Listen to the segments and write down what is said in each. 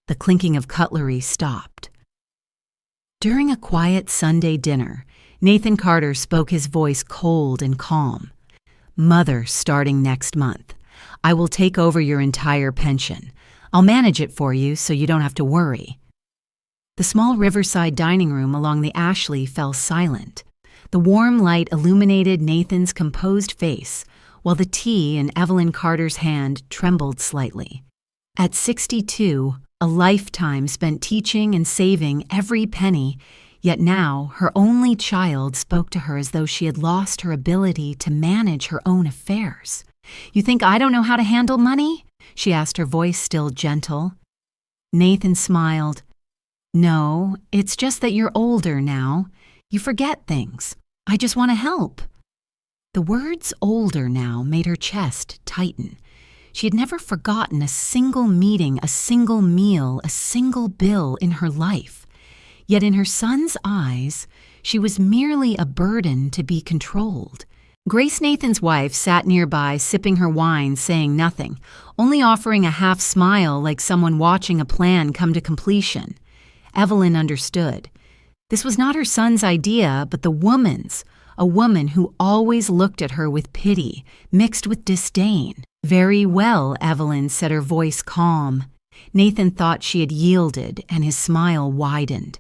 The clinking of cutlery stopped. During a quiet Sunday dinner, Nathan Carter spoke, his voice cold and calm. "Mother, starting next month. I will take over your entire pension. I'll manage it for you so you don't have to worry." The small riverside dining room along the Ashley fell silent. The warm light illuminated Nathan's composed face, while the tea in Evelyn Carter's hand trembled slightly. At 62, a lifetime spent teaching and saving every penny, yet now her only child spoke to her as though she had lost her ability to manage her own affairs. "You think I don't know how to handle money?" she asked, her voice still gentle. Nathan smiled. "No, it's just that you're older now. You forget things. I just want to help." The words "older now" made her chest tighten. She had never forgotten a single meeting, a single meal, a single bill in her life. Yet in her son's eyes, she was merely a burden to be controlled. Grace, Nathan's wife, sat nearby, sipping her wine, saying nothing, only offering a half smile like someone watching a plan come to completion. Evelyn understood. This was not her son's idea, but the woman's, a woman who always looked at her with pity, mixed with disdain. "Very well," Evelyn said, her voice calm. Nathan thought she had yielded, and his smile widened.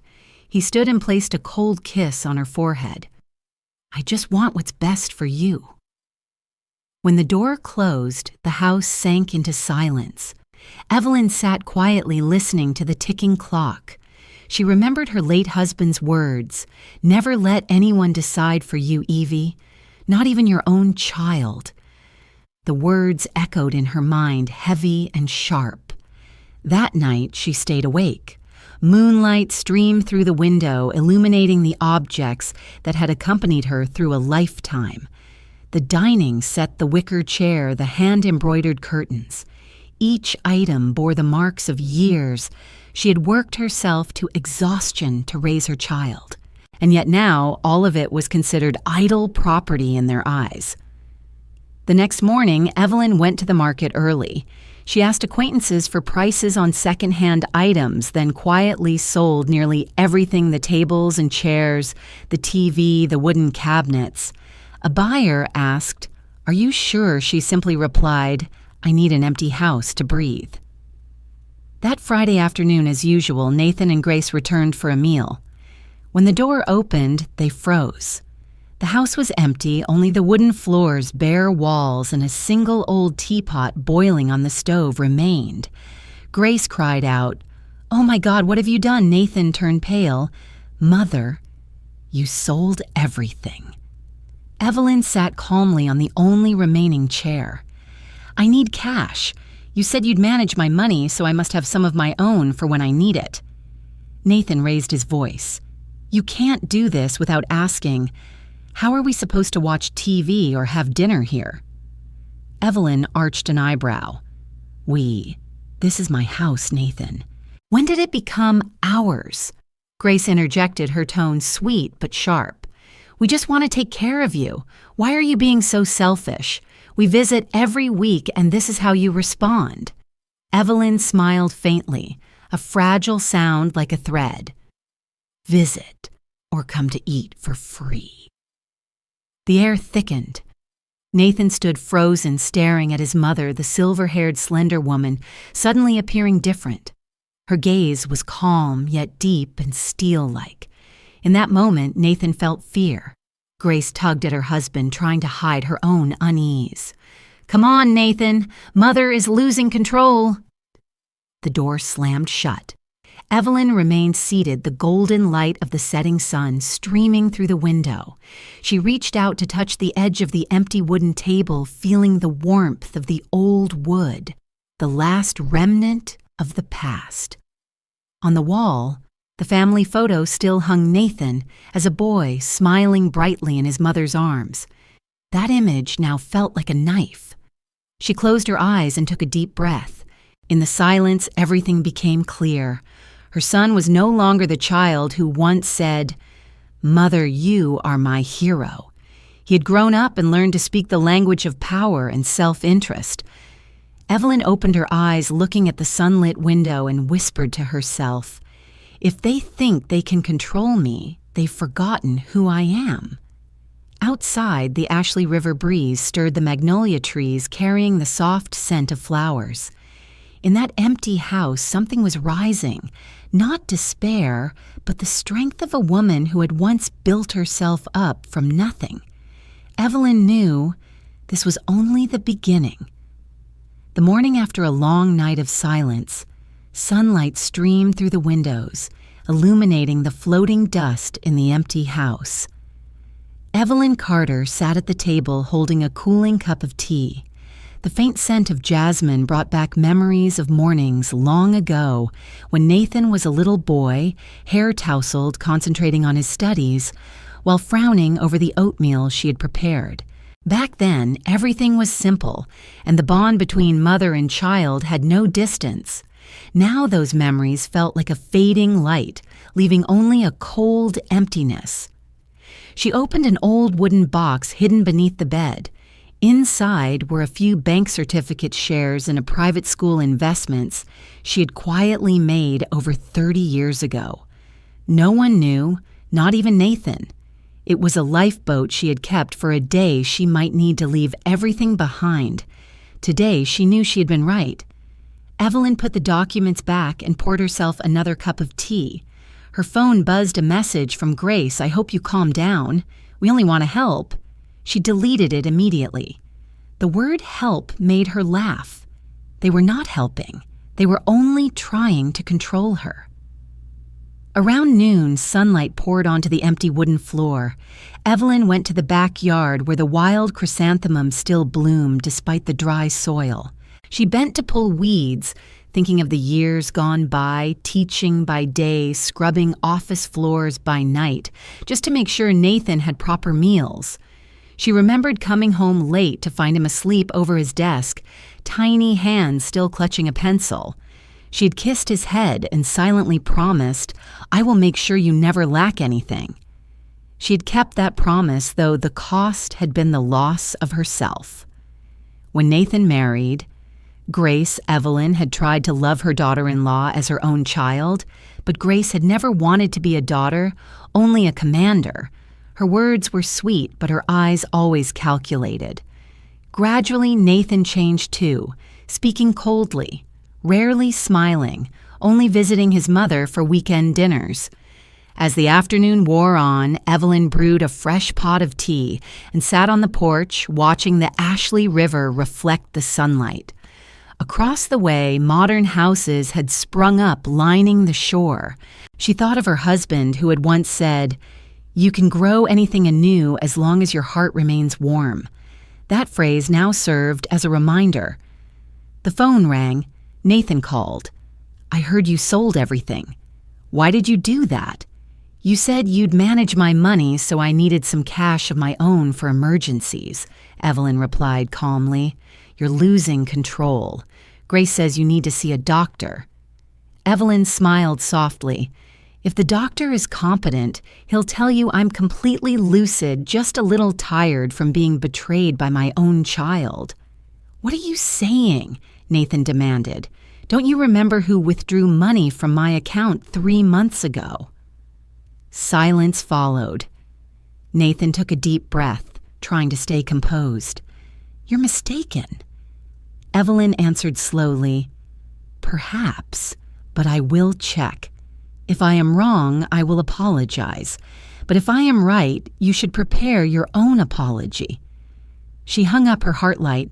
He stood and placed a cold kiss on her forehead. "I just want what's best for you." When the door closed, the house sank into silence. Evelyn sat quietly listening to the ticking clock. She remembered her late husband's words, "Never let anyone decide for you, Evie, not even your own child." The words echoed in her mind, heavy and sharp. That night, she stayed awake. Moonlight streamed through the window, illuminating the objects that had accompanied her through a lifetime. The dining set, the wicker chair, the hand-embroidered curtains. Each item bore the marks of years. She had worked herself to exhaustion to raise her child. And yet now, all of it was considered idle property in their eyes. The next morning, Evelyn went to the market early. She asked acquaintances for prices on second-hand items, then quietly sold nearly everything: the tables and chairs, the TV, the wooden cabinets. A buyer asked, "Are you sure?" She simply replied, "I need an empty house to breathe." That Friday afternoon, as usual, Nathan and Grace returned for a meal. When the door opened, they froze. The house was empty, only the wooden floors, bare walls, and a single old teapot boiling on the stove remained. Grace cried out, "Oh my God, what have you done?" Nathan turned pale. "Mother, you sold everything." Evelyn sat calmly on the only remaining chair. "I need cash. You said you'd manage my money, so I must have some of my own for when I need it." Nathan raised his voice. "You can't do this without asking. How are we supposed to watch TV or have dinner here?" Evelyn arched an eyebrow. This is my house, Nathan. When did it become ours?" Grace interjected, her tone sweet but sharp. "We just want to take care of you. Why are you being so selfish? We visit every week, and this is how you respond." Evelyn smiled faintly, a fragile sound like a thread. "Visit, or come to eat for free." The air thickened. Nathan stood frozen, staring at his mother, the silver-haired, slender woman, suddenly appearing different. Her gaze was calm, yet deep and steel-like. In that moment, Nathan felt fear. Grace tugged at her husband, trying to hide her own unease. "Come on, Nathan. Mother is losing control." The door slammed shut. Evelyn remained seated, the golden light of the setting sun streaming through the window. She reached out to touch the edge of the empty wooden table, feeling the warmth of the old wood, the last remnant of the past. On the wall, the family photo still hung Nathan as a boy, smiling brightly in his mother's arms. That image now felt like a knife. She closed her eyes and took a deep breath. In the silence, everything became clear. Her son was no longer the child who once said, "Mother, you are my hero." He had grown up and learned to speak the language of power and self-interest. Evelyn opened her eyes, looking at the sunlit window, and whispered to herself, "If they think they can control me, they've forgotten who I am." Outside, the Ashley River breeze stirred the magnolia trees, carrying the soft scent of flowers. In that empty house, something was rising, not despair, but the strength of a woman who had once built herself up from nothing. Evelyn knew this was only the beginning. The morning after a long night of silence, sunlight streamed through the windows, illuminating the floating dust in the empty house. Evelyn Carter sat at the table holding a cooling cup of tea. The faint scent of jasmine brought back memories of mornings long ago when Nathan was a little boy, hair tousled, concentrating on his studies, while frowning over the oatmeal she had prepared. Back then, everything was simple, and the bond between mother and child had no distance. Now those memories felt like a fading light, leaving only a cold emptiness. She opened an old wooden box hidden beneath the bed. Inside were a few bank certificate shares in a private school investments she had quietly made over 30 years ago. No one knew, not even Nathan. It was a lifeboat she had kept for a day she might need to leave everything behind. Today, she knew she had been right. Evelyn put the documents back and poured herself another cup of tea. Her phone buzzed a message from Grace. "I hope you calm down. We only want to help." She deleted it immediately. The word help made her laugh. They were not helping. They were only trying to control her. Around noon, sunlight poured onto the empty wooden floor. Evelyn went to the backyard where the wild chrysanthemums still bloomed despite the dry soil. She bent to pull weeds, thinking of the years gone by, teaching by day, scrubbing office floors by night, just to make sure Nathan had proper meals. She remembered coming home late to find him asleep over his desk, tiny hands still clutching a pencil. She had kissed his head and silently promised, "I will make sure you never lack anything." She had kept that promise, though the cost had been the loss of herself. When Nathan married, Grace, Evelyn, had tried to love her daughter-in-law as her own child, but Grace had never wanted to be a daughter, only a commander. Her words were sweet, but her eyes always calculated. Gradually, Nathan changed too, speaking coldly, rarely smiling, only visiting his mother for weekend dinners. As the afternoon wore on, Evelyn brewed a fresh pot of tea and sat on the porch watching the Ashley River reflect the sunlight. Across the way, modern houses had sprung up lining the shore. She thought of her husband who had once said, "You can grow anything anew as long as your heart remains warm." That phrase now served as a reminder. The phone rang. Nathan called. "I heard you sold everything. Why did you do that?" "You said you'd manage my money, so I needed some cash of my own for emergencies," Evelyn replied calmly. "You're losing control. Grace says you need to see a doctor." Evelyn smiled softly. "If the doctor is competent, he'll tell you I'm completely lucid, just a little tired from being betrayed by my own child." "What are you saying?" Nathan demanded. "Don't you remember who withdrew money from my account 3 months ago?" Silence followed. Nathan took a deep breath, trying to stay composed. "You're mistaken." Evelyn answered slowly, "Perhaps, but I will check. If I am wrong, I will apologize. But if I am right, you should prepare your own apology." She hung up her heartlight,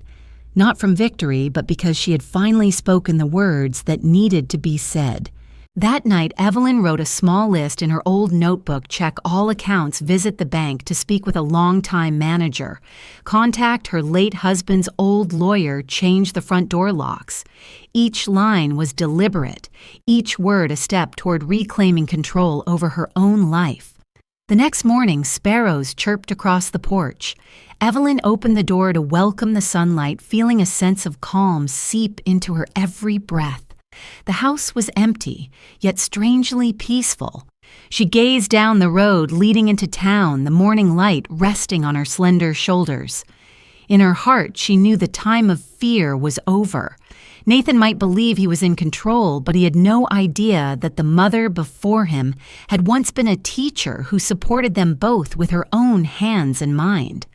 not from victory, but because she had finally spoken the words that needed to be said. That night, Evelyn wrote a small list in her old notebook: check all accounts, visit the bank to speak with a longtime manager, contact her late husband's old lawyer, change the front door locks. Each line was deliberate, each word a step toward reclaiming control over her own life. The next morning, sparrows chirped across the porch. Evelyn opened the door to welcome the sunlight, feeling a sense of calm seep into her every breath. The house was empty, yet strangely peaceful. She gazed down the road leading into town, the morning light resting on her slender shoulders. In her heart, she knew the time of fear was over. Nathan might believe he was in control, but he had no idea that the mother before him had once been a teacher who supported them both with her own hands and mind.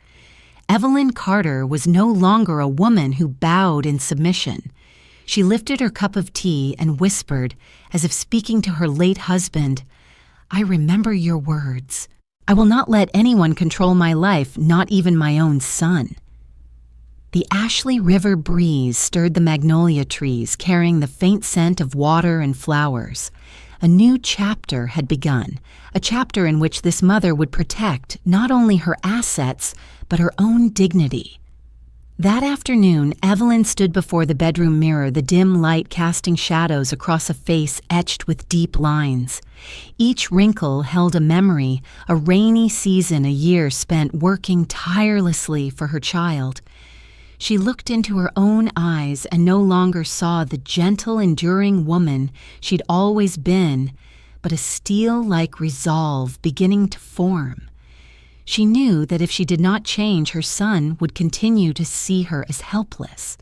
Evelyn Carter was no longer a woman who bowed in submission. She lifted her cup of tea and whispered, as if speaking to her late husband, "I remember your words. I will not let anyone control my life, not even my own son." The Ashley River breeze stirred the magnolia trees, carrying the faint scent of water and flowers. A new chapter had begun, a chapter in which this mother would protect not only her assets, but her own dignity. That afternoon, Evelyn stood before the bedroom mirror, the dim light casting shadows across a face etched with deep lines. Each wrinkle held a memory, a rainy season, a year spent working tirelessly for her child. She looked into her own eyes and no longer saw the gentle, enduring woman she'd always been, but a steel-like resolve beginning to form. She knew that if she did not change, her son would continue to see her as helpless.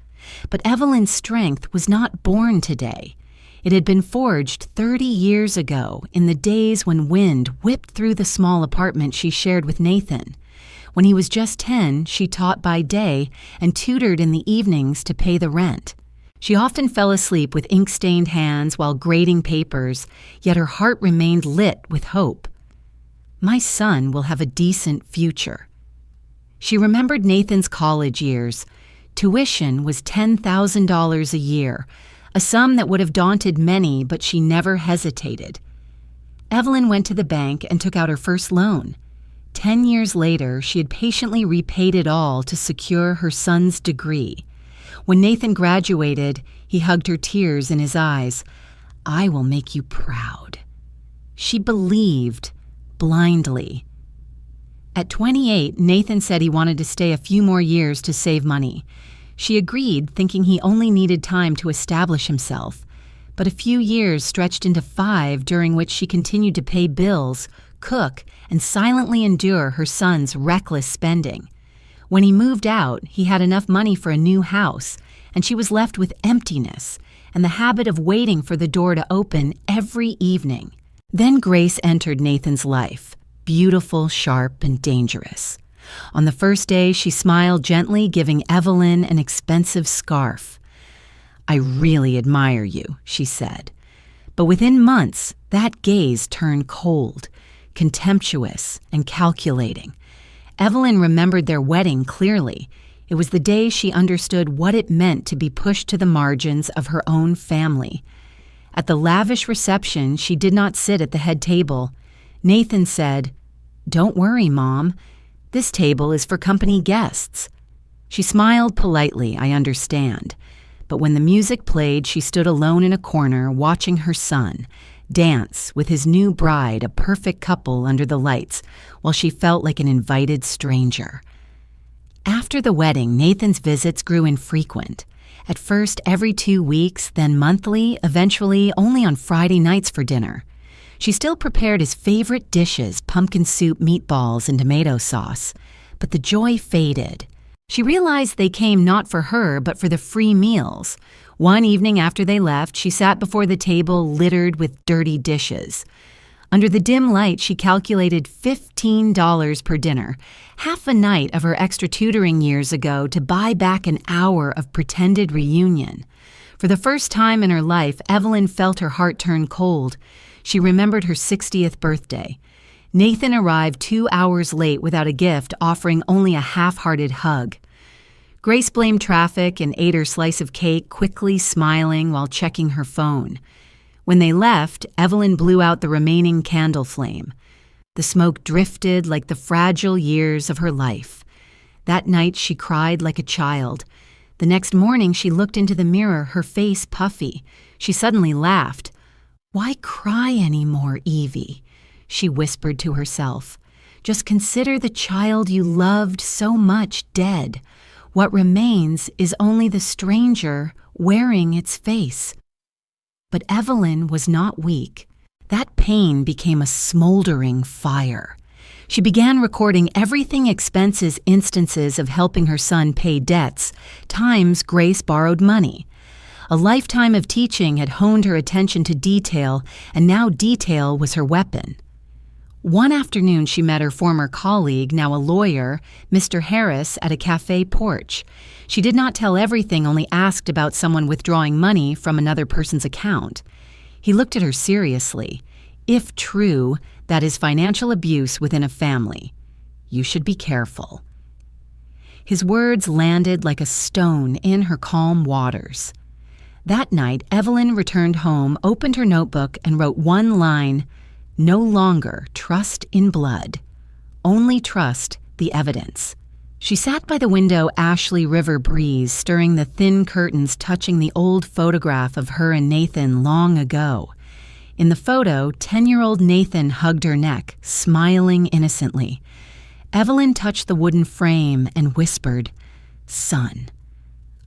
But Evelyn's strength was not born today. It had been forged 30 years ago, in the days when wind whipped through the small apartment she shared with Nathan. When he was just 10, she taught by day and tutored in the evenings to pay the rent. She often fell asleep with ink-stained hands while grading papers, yet her heart remained lit with hope. My son will have a decent future. She remembered Nathan's college years. Tuition was $10,000 a year, a sum that would have daunted many, but she never hesitated. Evelyn went to the bank and took out her first loan. 10 years later, she had patiently repaid it all to secure her son's degree. When Nathan graduated, he hugged her, tears in his eyes. "I will make you proud." She believed, blindly. At 28, Nathan said he wanted to stay a few more years to save money. She agreed, thinking he only needed time to establish himself. But a few years stretched into 5, during which she continued to pay bills, cook, and silently endure her son's reckless spending. When he moved out, he had enough money for a new house, and she was left with emptiness and the habit of waiting for the door to open every evening. Then Grace entered Nathan's life, beautiful, sharp, and dangerous. On the first day, she smiled gently, giving Evelyn an expensive scarf. "I really admire you," she said. But within months, that gaze turned cold, contemptuous, and calculating. Evelyn remembered their wedding clearly. It was the day she understood what it meant to be pushed to the margins of her own family. At the lavish reception, she did not sit at the head table. Nathan said, "Don't worry, Mom. This table is for company guests." She smiled politely, "I understand." But when the music played, she stood alone in a corner, watching her son dance with his new bride, a perfect couple under the lights, while she felt like an invited stranger. After the wedding, Nathan's visits grew infrequent. At first, every 2 weeks, then monthly, eventually only on Friday nights for dinner. She still prepared his favorite dishes, pumpkin soup, meatballs, and tomato sauce. But the joy faded. She realized they came not for her, but for the free meals. One evening after they left, she sat before the table littered with dirty dishes. Under the dim light, she calculated $15 per dinner, half a night of her extra tutoring years ago, to buy back an hour of pretended reunion. For the first time in her life, Evelyn felt her heart turn cold. She remembered her 60th birthday. Nathan arrived 2 hours late without a gift, offering only a half-hearted hug. Grace blamed traffic and ate her slice of cake, quickly smiling while checking her phone. When they left, Evelyn blew out the remaining candle flame. The smoke drifted like the fragile years of her life. That night, she cried like a child. The next morning, she looked into the mirror, her face puffy. She suddenly laughed. "Why cry anymore, Evie?" she whispered to herself. "Just consider the child you loved so much dead. What remains is only the stranger wearing its face." But Evelyn was not weak. That pain became a smoldering fire. She began recording everything expenses, instances of helping her son pay debts, times Grace borrowed money. A lifetime of teaching had honed her attention to detail, and now detail was her weapon. One afternoon, she met her former colleague, now a lawyer, Mr. Harris, at a cafe porch. She did not tell everything, only asked about someone withdrawing money from another person's account. He looked at her seriously. If true, that is financial abuse within a family. You should be careful. His words landed like a stone in her calm waters. That night, Evelyn returned home, opened her notebook, and wrote one line: "No longer trust in blood. Only trust the evidence." She sat by the window, Ashley River breeze, stirring the thin curtains touching the old photograph of her and Nathan long ago. In the photo, 10-year-old Nathan hugged her neck, smiling innocently. Evelyn touched the wooden frame and whispered, "Son,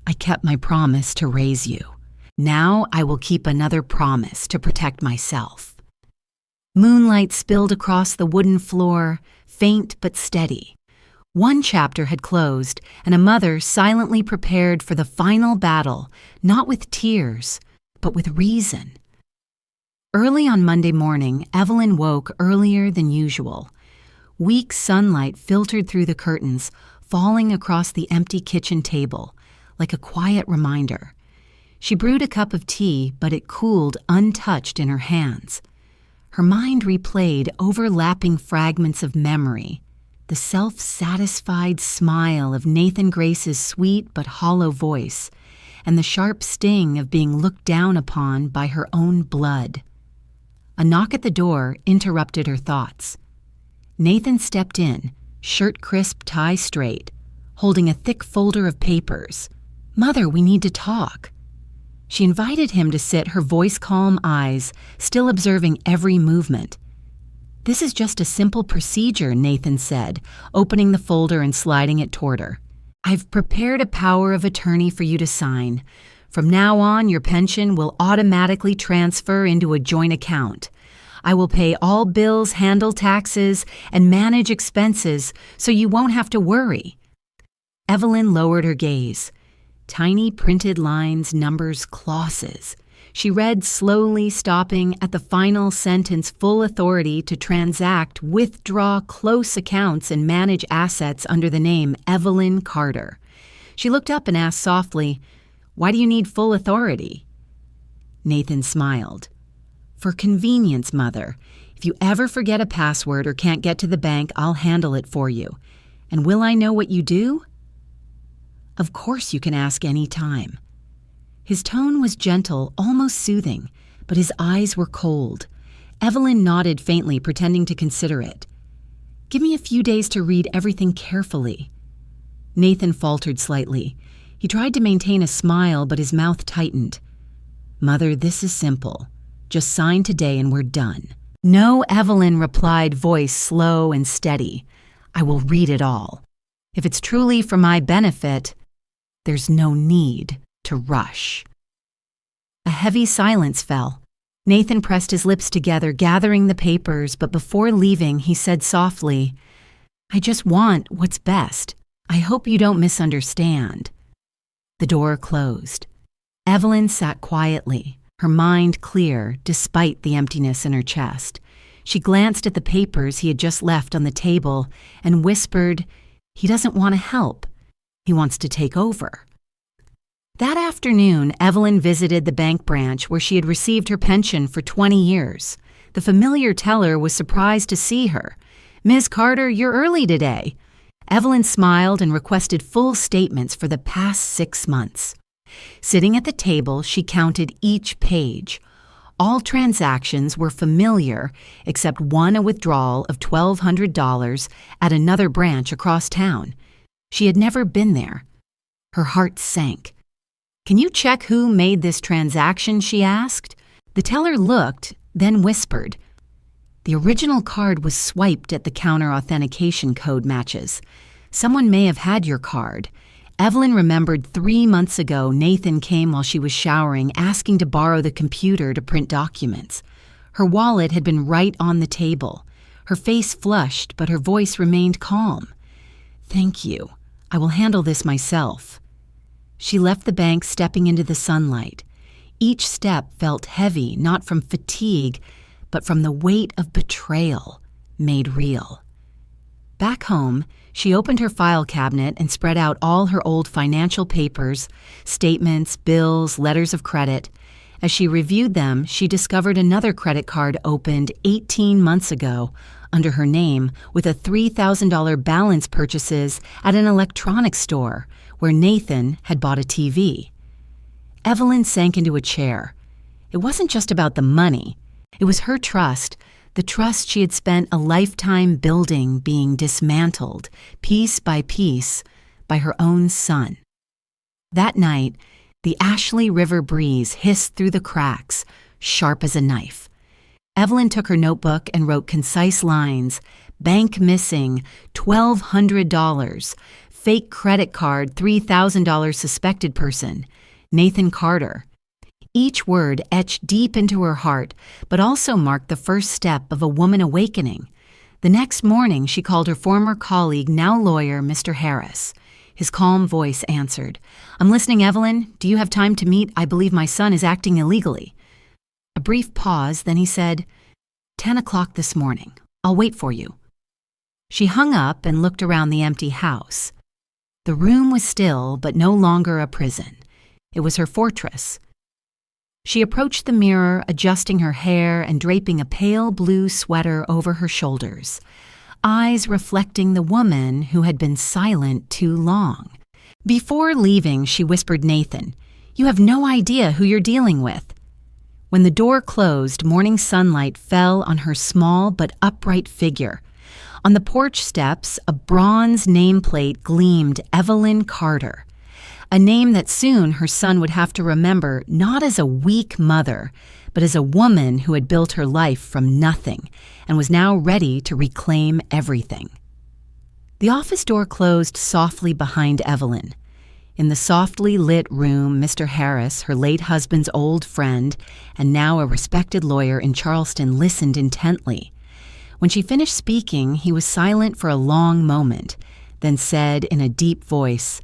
I kept my promise to raise you. Now I will keep another promise to protect myself." Moonlight spilled across the wooden floor, faint but steady. One chapter had closed, and a mother silently prepared for the final battle, not with tears, but with reason. Early on Monday morning, Evelyn woke earlier than usual. Weak sunlight filtered through the curtains, falling across the empty kitchen table, like a quiet reminder. She brewed a cup of tea, but it cooled untouched in her hands. Her mind replayed overlapping fragments of memory, the self-satisfied smile of Nathan Grace's sweet but hollow voice, and the sharp sting of being looked down upon by her own blood. A knock at the door interrupted her thoughts. Nathan stepped in, shirt crisp, tie straight, holding a thick folder of papers. "Mother, we need to talk." She invited him to sit, her voice calm, eyes still observing every movement. "This is just a simple procedure," Nathan said, opening the folder and sliding it toward her. "I've prepared a power of attorney for you to sign. From now on, your pension will automatically transfer into a joint account. I will pay all bills, handle taxes, and manage expenses, so you won't have to worry." Evelyn lowered her gaze. Tiny printed lines, numbers, clauses. She read slowly, stopping at the final sentence: "Full authority to transact, withdraw close accounts, and manage assets under the name Evelyn Carter." She looked up and asked softly, "Why do you need full authority?" Nathan smiled. "For convenience, Mother. If you ever forget a password or can't get to the bank, I'll handle it for you. And will I know what you do?" "Of course you can ask any time." His tone was gentle, almost soothing, but his eyes were cold. Evelyn nodded faintly, pretending to consider it. "Give me a few days to read everything carefully." Nathan faltered slightly. He tried to maintain a smile, but his mouth tightened. "Mother, this is simple. Just sign today and we're done." "No," Evelyn replied, voice slow and steady. "I will read it all. If it's truly for my benefit, there's no need to rush." A heavy silence fell. Nathan pressed his lips together, gathering the papers, but before leaving, he said softly, "I just want what's best. I hope you don't misunderstand." The door closed. Evelyn sat quietly, her mind clear despite the emptiness in her chest. She glanced at the papers he had just left on the table and whispered, "He doesn't want to help. He wants to take over." That afternoon, Evelyn visited the bank branch where she had received her pension for 20 years. The familiar teller was surprised to see her. "Ms. Carter, you're early today." Evelyn smiled and requested full statements for the past 6 months. Sitting at the table, she counted each page. All transactions were familiar, except one, a withdrawal of $1,200 at another branch across town. She had never been there. Her heart sank. "Can you check who made this transaction?" she asked. The teller looked, then whispered. The original card was swiped at the counter authentication code matches. "Someone may have had your card." Evelyn remembered 3 months ago Nathan came while she was showering, asking to borrow the computer to print documents. Her wallet had been right on the table. Her face flushed, but her voice remained calm. "Thank you. I will handle this myself." She left the bank, stepping into the sunlight. Each step felt heavy, not from fatigue, but from the weight of betrayal made real. Back home, she opened her file cabinet and spread out all her old financial papers, statements, bills, letters of credit. As she reviewed them, she discovered another credit card opened 18 months ago under her name with a $3,000 balance purchases at an electronics store where Nathan had bought a TV. Evelyn sank into a chair. It wasn't just about the money. It was her trust, the trust she had spent a lifetime building, being dismantled, piece by piece, by her own son. That night, the Ashley River breeze hissed through the cracks, sharp as a knife. Evelyn took her notebook and wrote concise lines: bank missing, $1,200, fake credit card, $3,000 suspected person, Nathan Carter. Each word etched deep into her heart, but also marked the first step of a woman awakening. The next morning, she called her former colleague, now lawyer, Mr. Harris. His calm voice answered, "I'm listening, Evelyn. Do you have time to meet? I believe my son is acting illegally." A brief pause, then he said, 10 o'clock this morning. I'll wait for you. She hung up and looked around the empty house. The room was still, but no longer a prison. It was her fortress. She approached the mirror, adjusting her hair and draping a pale blue sweater over her shoulders, eyes reflecting the woman who had been silent too long. Before leaving, she whispered, "Nathan, you have no idea who you're dealing with." When the door closed, morning sunlight fell on her small but upright figure. On the porch steps, a bronze nameplate gleamed, Evelyn Carter, a name that soon her son would have to remember not as a weak mother, but as a woman who had built her life from nothing and was now ready to reclaim everything. The office door closed softly behind Evelyn. In the softly lit room, Mr. Harris, her late husband's old friend and now a respected lawyer in Charleston, listened intently. When she finished speaking, he was silent for a long moment, then said in a deep voice,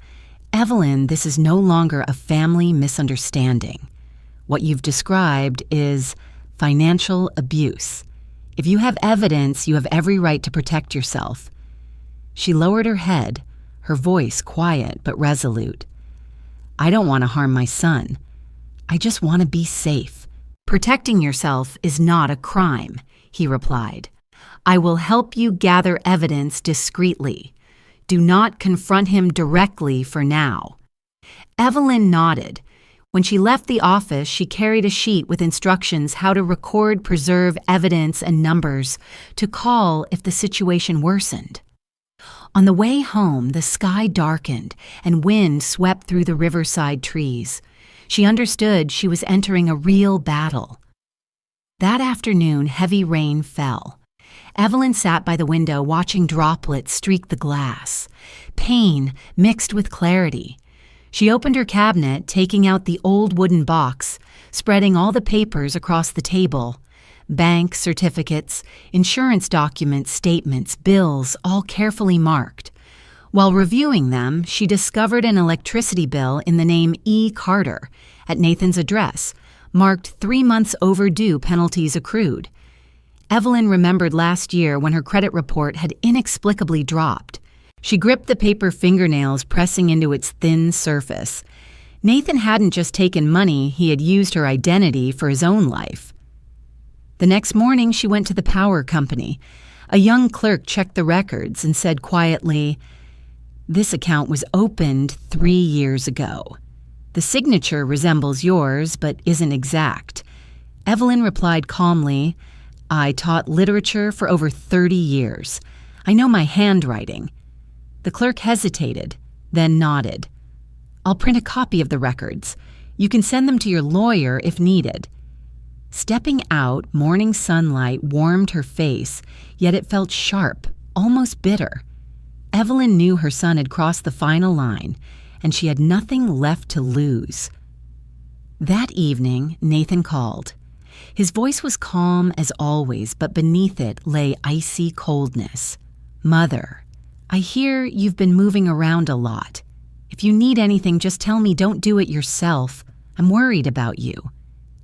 "Evelyn, this is no longer a family misunderstanding. What you've described is financial abuse. If you have evidence, you have every right to protect yourself." She lowered her head, her voice quiet but resolute. "I don't want to harm my son. I just want to be safe. Protecting yourself is not a crime," he replied. "I will help you gather evidence discreetly. Do not confront him directly for now." Evelyn nodded. When she left the office, she carried a sheet with instructions how to record, preserve evidence and numbers to call if the situation worsened. On the way home, the sky darkened and wind swept through the riverside trees. She understood she was entering a real battle. That afternoon, heavy rain fell. Evelyn sat by the window watching droplets streak the glass. Pain mixed with clarity. She opened her cabinet, taking out the old wooden box, spreading all the papers across the table. Bank certificates, insurance documents, statements, bills, all carefully marked. While reviewing them, she discovered an electricity bill in the name E. Carter at Nathan's address, marked 3 months overdue, penalties accrued. Evelyn remembered last year when her credit report had inexplicably dropped. She gripped the paper fingernails, pressing into its thin surface. Nathan hadn't just taken money, he had used her identity for his own life. The next morning, she went to the power company. A young clerk checked the records and said quietly, "This account was opened 3 years ago. The signature resembles yours, but isn't exact." Evelyn replied calmly, "I taught literature for over 30 years. I know my handwriting." The clerk hesitated, then nodded. "I'll print a copy of the records. You can send them to your lawyer if needed." Stepping out, morning sunlight warmed her face, yet it felt sharp, almost bitter. Evelyn knew her son had crossed the final line, and she had nothing left to lose. That evening, Nathan called. His voice was calm as always, but beneath it lay icy coldness. "Mother, I hear you've been moving around a lot. If you need anything, just tell me. Don't do it yourself. I'm worried about you."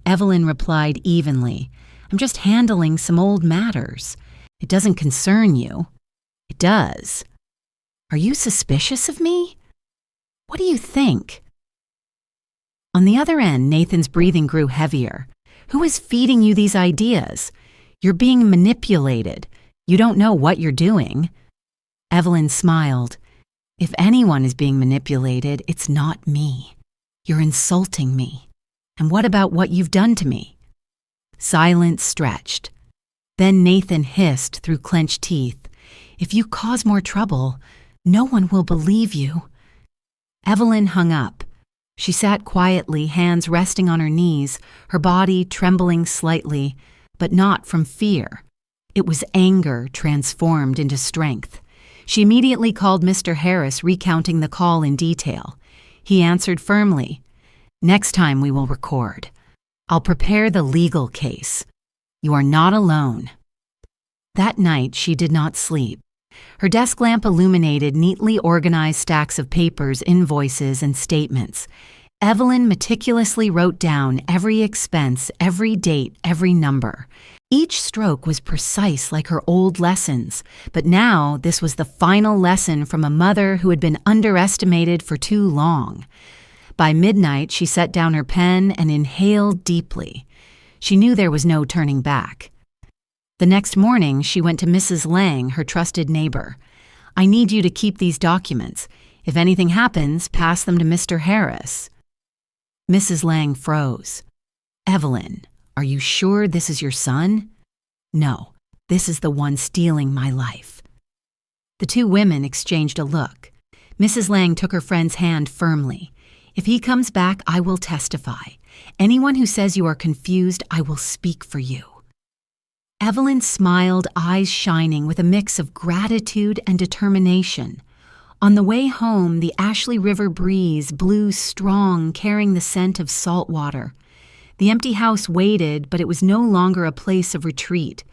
Evelyn replied evenly, "I'm just handling some old matters. It doesn't concern you." "It does." "Are you suspicious of me? What do you think?" On the other end, Nathan's breathing grew heavier. "Who is feeding you these ideas? You're being manipulated. You don't know what you're doing." Evelyn smiled. "If anyone is being manipulated, it's not me. You're insulting me. And what about what you've done to me?" Silence stretched. Then Nathan hissed through clenched teeth, "If you cause more trouble, no one will believe you." Evelyn hung up. She sat quietly, hands resting on her knees, her body trembling slightly, but not from fear. It was anger transformed into strength. She immediately called Mr. Harris, recounting the call in detail. He answered firmly, "Next time we will record. I'll prepare the legal case. You are not alone." That night she did not sleep. Her desk lamp illuminated neatly organized stacks of papers, invoices, and statements. Evelyn meticulously wrote down every expense, every date, every number. Each stroke was precise like her old lessons, but now this was the final lesson from a mother who had been underestimated for too long. By midnight, she set down her pen and inhaled deeply. She knew there was no turning back. The next morning, she went to Mrs. Lang, her trusted neighbor. "I need you to keep these documents. If anything happens, pass them to Mr. Harris." Mrs. Lang froze. "Evelyn, are you sure this is your son?" "No, this is the one stealing my life." The two women exchanged a look. Mrs. Lang took her friend's hand firmly. "If he comes back, I will testify. Anyone who says you are confused, I will speak for you." Evelyn smiled, eyes shining with a mix of gratitude and determination. On the way home, the Ashley River breeze blew strong, carrying the scent of salt water. The empty house waited, but it was no longer a place of retreat.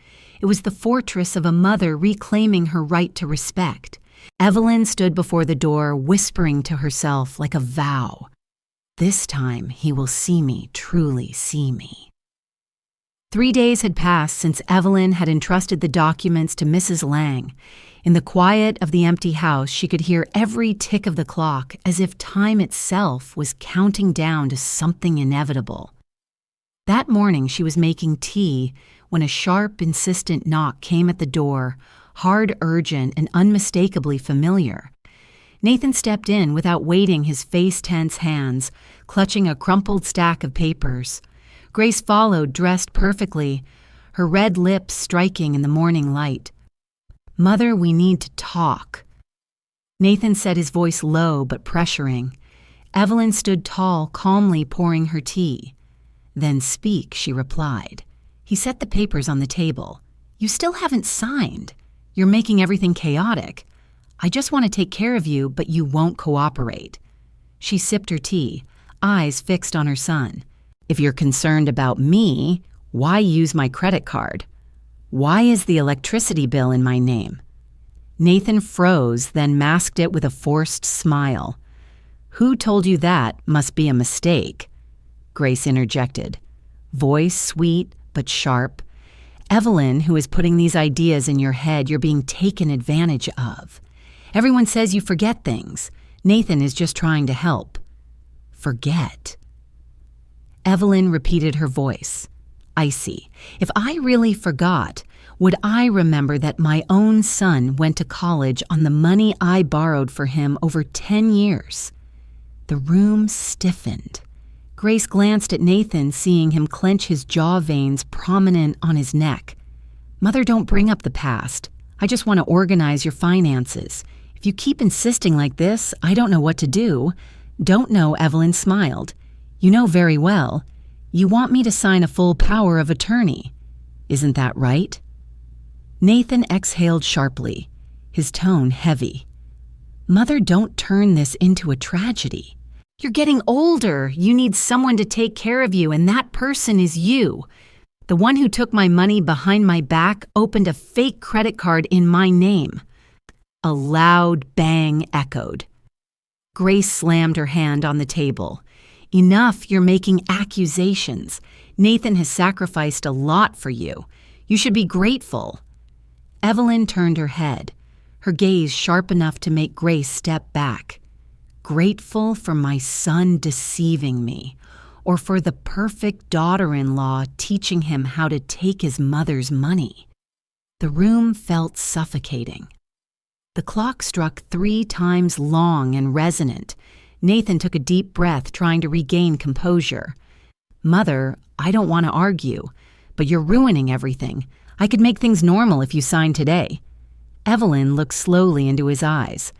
It was the fortress of a mother reclaiming her right to respect. Evelyn stood before the door, whispering to herself like a vow, "This time he will see me, truly see me." 3 days had passed since Evelyn had entrusted the documents to Mrs. Lang. In the quiet of the empty house, she could hear every tick of the clock, as if time itself was counting down to something inevitable. That morning she was making tea when a sharp, insistent knock came at the door, hard, urgent, and unmistakably familiar. Nathan stepped in without waiting, his face-tense hands, clutching a crumpled stack of papers. Grace followed, dressed perfectly, her red lips striking in the morning light. "Mother, we need to talk." Nathan said, his voice low but pressuring. Evelyn stood tall, calmly pouring her tea. "Then speak," she replied. He set the papers on the table. "You still haven't signed. You're making everything chaotic. I just want to take care of you, but you won't cooperate." She sipped her tea, eyes fixed on her son. "If you're concerned about me, why use my credit card? Why is the electricity bill in my name?" Nathan froze, then masked it with a forced smile. "Who told you that must be a mistake?" Grace interjected, voice sweet but sharp. "Evelyn, who is putting these ideas in your head, you're being taken advantage of. Everyone says you forget things. Nathan is just trying to help." "Forget?" Evelyn repeated, her voice icy. "If I really forgot, would I remember that my own son went to college on the money I borrowed for him over 10 years? The room stiffened. Grace glanced at Nathan, seeing him clench his jaw veins prominent on his neck. "Mother, don't bring up the past. I just want to organize your finances. If you keep insisting like this, I don't know what to do." "Don't know," Evelyn smiled. "You know very well. You want me to sign a full power of attorney. Isn't that right?" Nathan exhaled sharply, his tone heavy. "Mother, don't turn this into a tragedy. You're getting older. You need someone to take care of you, and that person is you. The one who took my money behind my back opened a fake credit card in my name." A loud bang echoed. Grace slammed her hand on the table. "Enough, you're making accusations. Nathan has sacrificed a lot for you. You should be grateful." Evelyn turned her head, her gaze sharp enough to make Grace step back. Grateful for my son deceiving me, or for the perfect daughter-in-law teaching him how to take his mother's money. The room felt suffocating. The clock struck 3 times long and resonant. Nathan took a deep breath, trying to regain composure. "Mother, I don't want to argue, but you're ruining everything. I could make things normal if you signed today." Evelyn looked slowly into his eyes.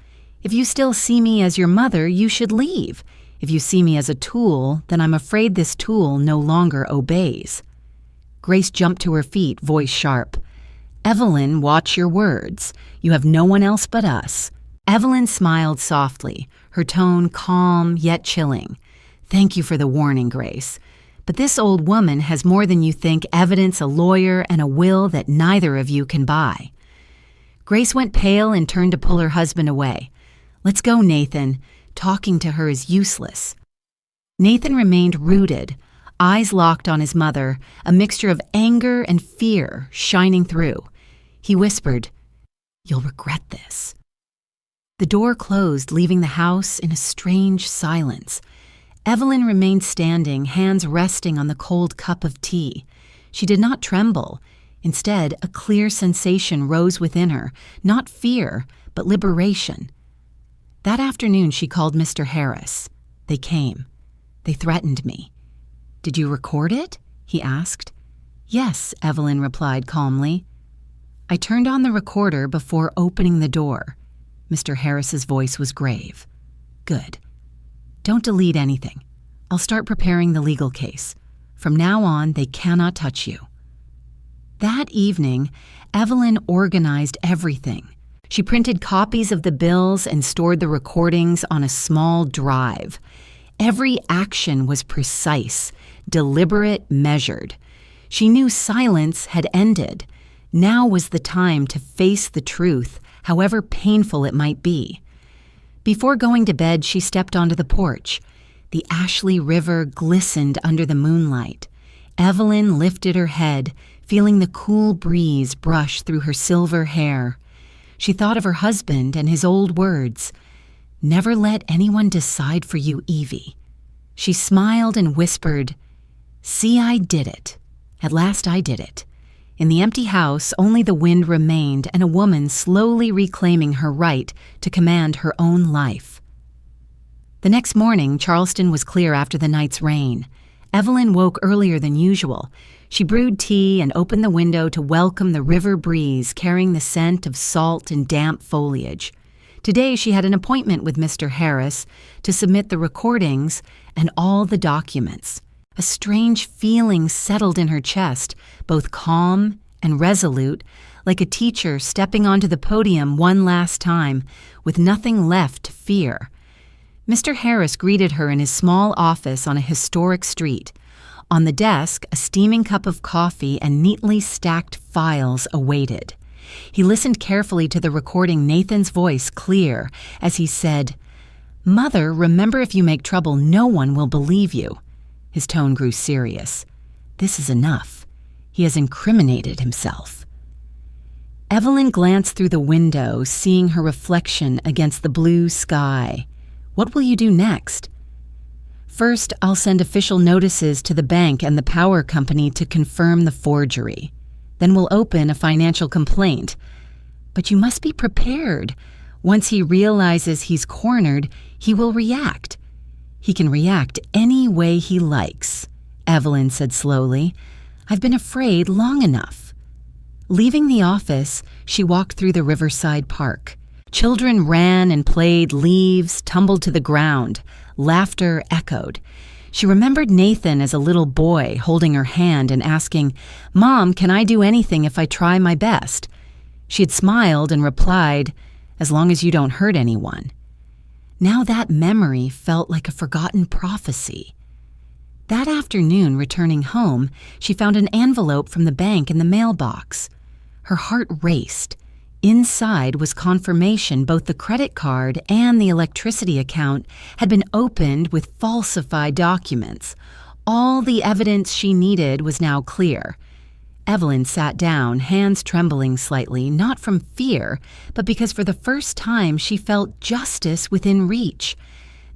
"If you still see me as your mother, you should leave. If you see me as a tool, then I'm afraid this tool no longer obeys." Grace jumped to her feet, voice sharp. "Evelyn, watch your words. You have no one else but us." Evelyn smiled softly, her tone calm yet chilling. "Thank you for the warning, Grace. But this old woman has more than you think: evidence, a lawyer, and a will that neither of you can buy." Grace went pale and turned to pull her husband away. "Let's go, Nathan. Talking to her is useless." Nathan remained rooted, eyes locked on his mother, a mixture of anger and fear shining through. He whispered, "You'll regret this." The door closed, leaving the house in a strange silence. Evelyn remained standing, hands resting on the cold cup of tea. She did not tremble. Instead, a clear sensation rose within her, not fear, but liberation. That afternoon, she called Mr. Harris. They came. They threatened me. "Did you record it?" he asked. "Yes," Evelyn replied calmly. "I turned on the recorder before opening the door." Mr. Harris's voice was grave. "Good. Don't delete anything. I'll start preparing the legal case. From now on, they cannot touch you." That evening, Evelyn organized everything. She printed copies of the bills and stored the recordings on a small drive. Every action was precise, deliberate, measured. She knew silence had ended. Now was the time to face the truth, however painful it might be. Before going to bed, she stepped onto the porch. The Ashley River glistened under the moonlight. Evelyn lifted her head, feeling the cool breeze brush through her silver hair. She thought of her husband and his old words, "Never let anyone decide for you, Evie." She smiled and whispered, "See, I did it. At last I did it." In the empty house, only the wind remained and a woman slowly reclaiming her right to command her own life. The next morning, Charleston was clear after the night's rain. Evelyn woke earlier than usual. She brewed tea and opened the window to welcome the river breeze carrying the scent of salt and damp foliage. Today she had an appointment with Mr. Harris to submit the recordings and all the documents. A strange feeling settled in her chest, both calm and resolute, like a teacher stepping onto the podium one last time, with nothing left to fear. Mr. Harris greeted her in his small office on a historic street. On the desk, a steaming cup of coffee and neatly stacked files awaited. He listened carefully to the recording, Nathan's voice clear, as he said, "Mother, remember, if you make trouble, no one will believe you." His tone grew serious. "This is enough. He has incriminated himself." Evelyn glanced through the window, seeing her reflection against the blue sky. "What will you do next?" "First, I'll send official notices to the bank and the power company to confirm the forgery. Then we'll open a financial complaint. But you must be prepared. Once he realizes he's cornered, he will react. He can react any way he likes," Evelyn said slowly. "I've been afraid long enough." Leaving the office, she walked through the riverside park. Children ran and played, leaves tumbled to the ground, laughter echoed. She remembered Nathan as a little boy holding her hand and asking, "Mom, can I do anything if I try my best?" She had smiled and replied, "As long as you don't hurt anyone." Now that memory felt like a forgotten prophecy. That afternoon, returning home, she found an envelope from the bank in the mailbox. Her heart raced. Inside was confirmation both the credit card and the electricity account had been opened with falsified documents, All the evidence she needed was now clear. Evelyn sat down, hands trembling slightly, not from fear, but because for the first time she felt justice within reach.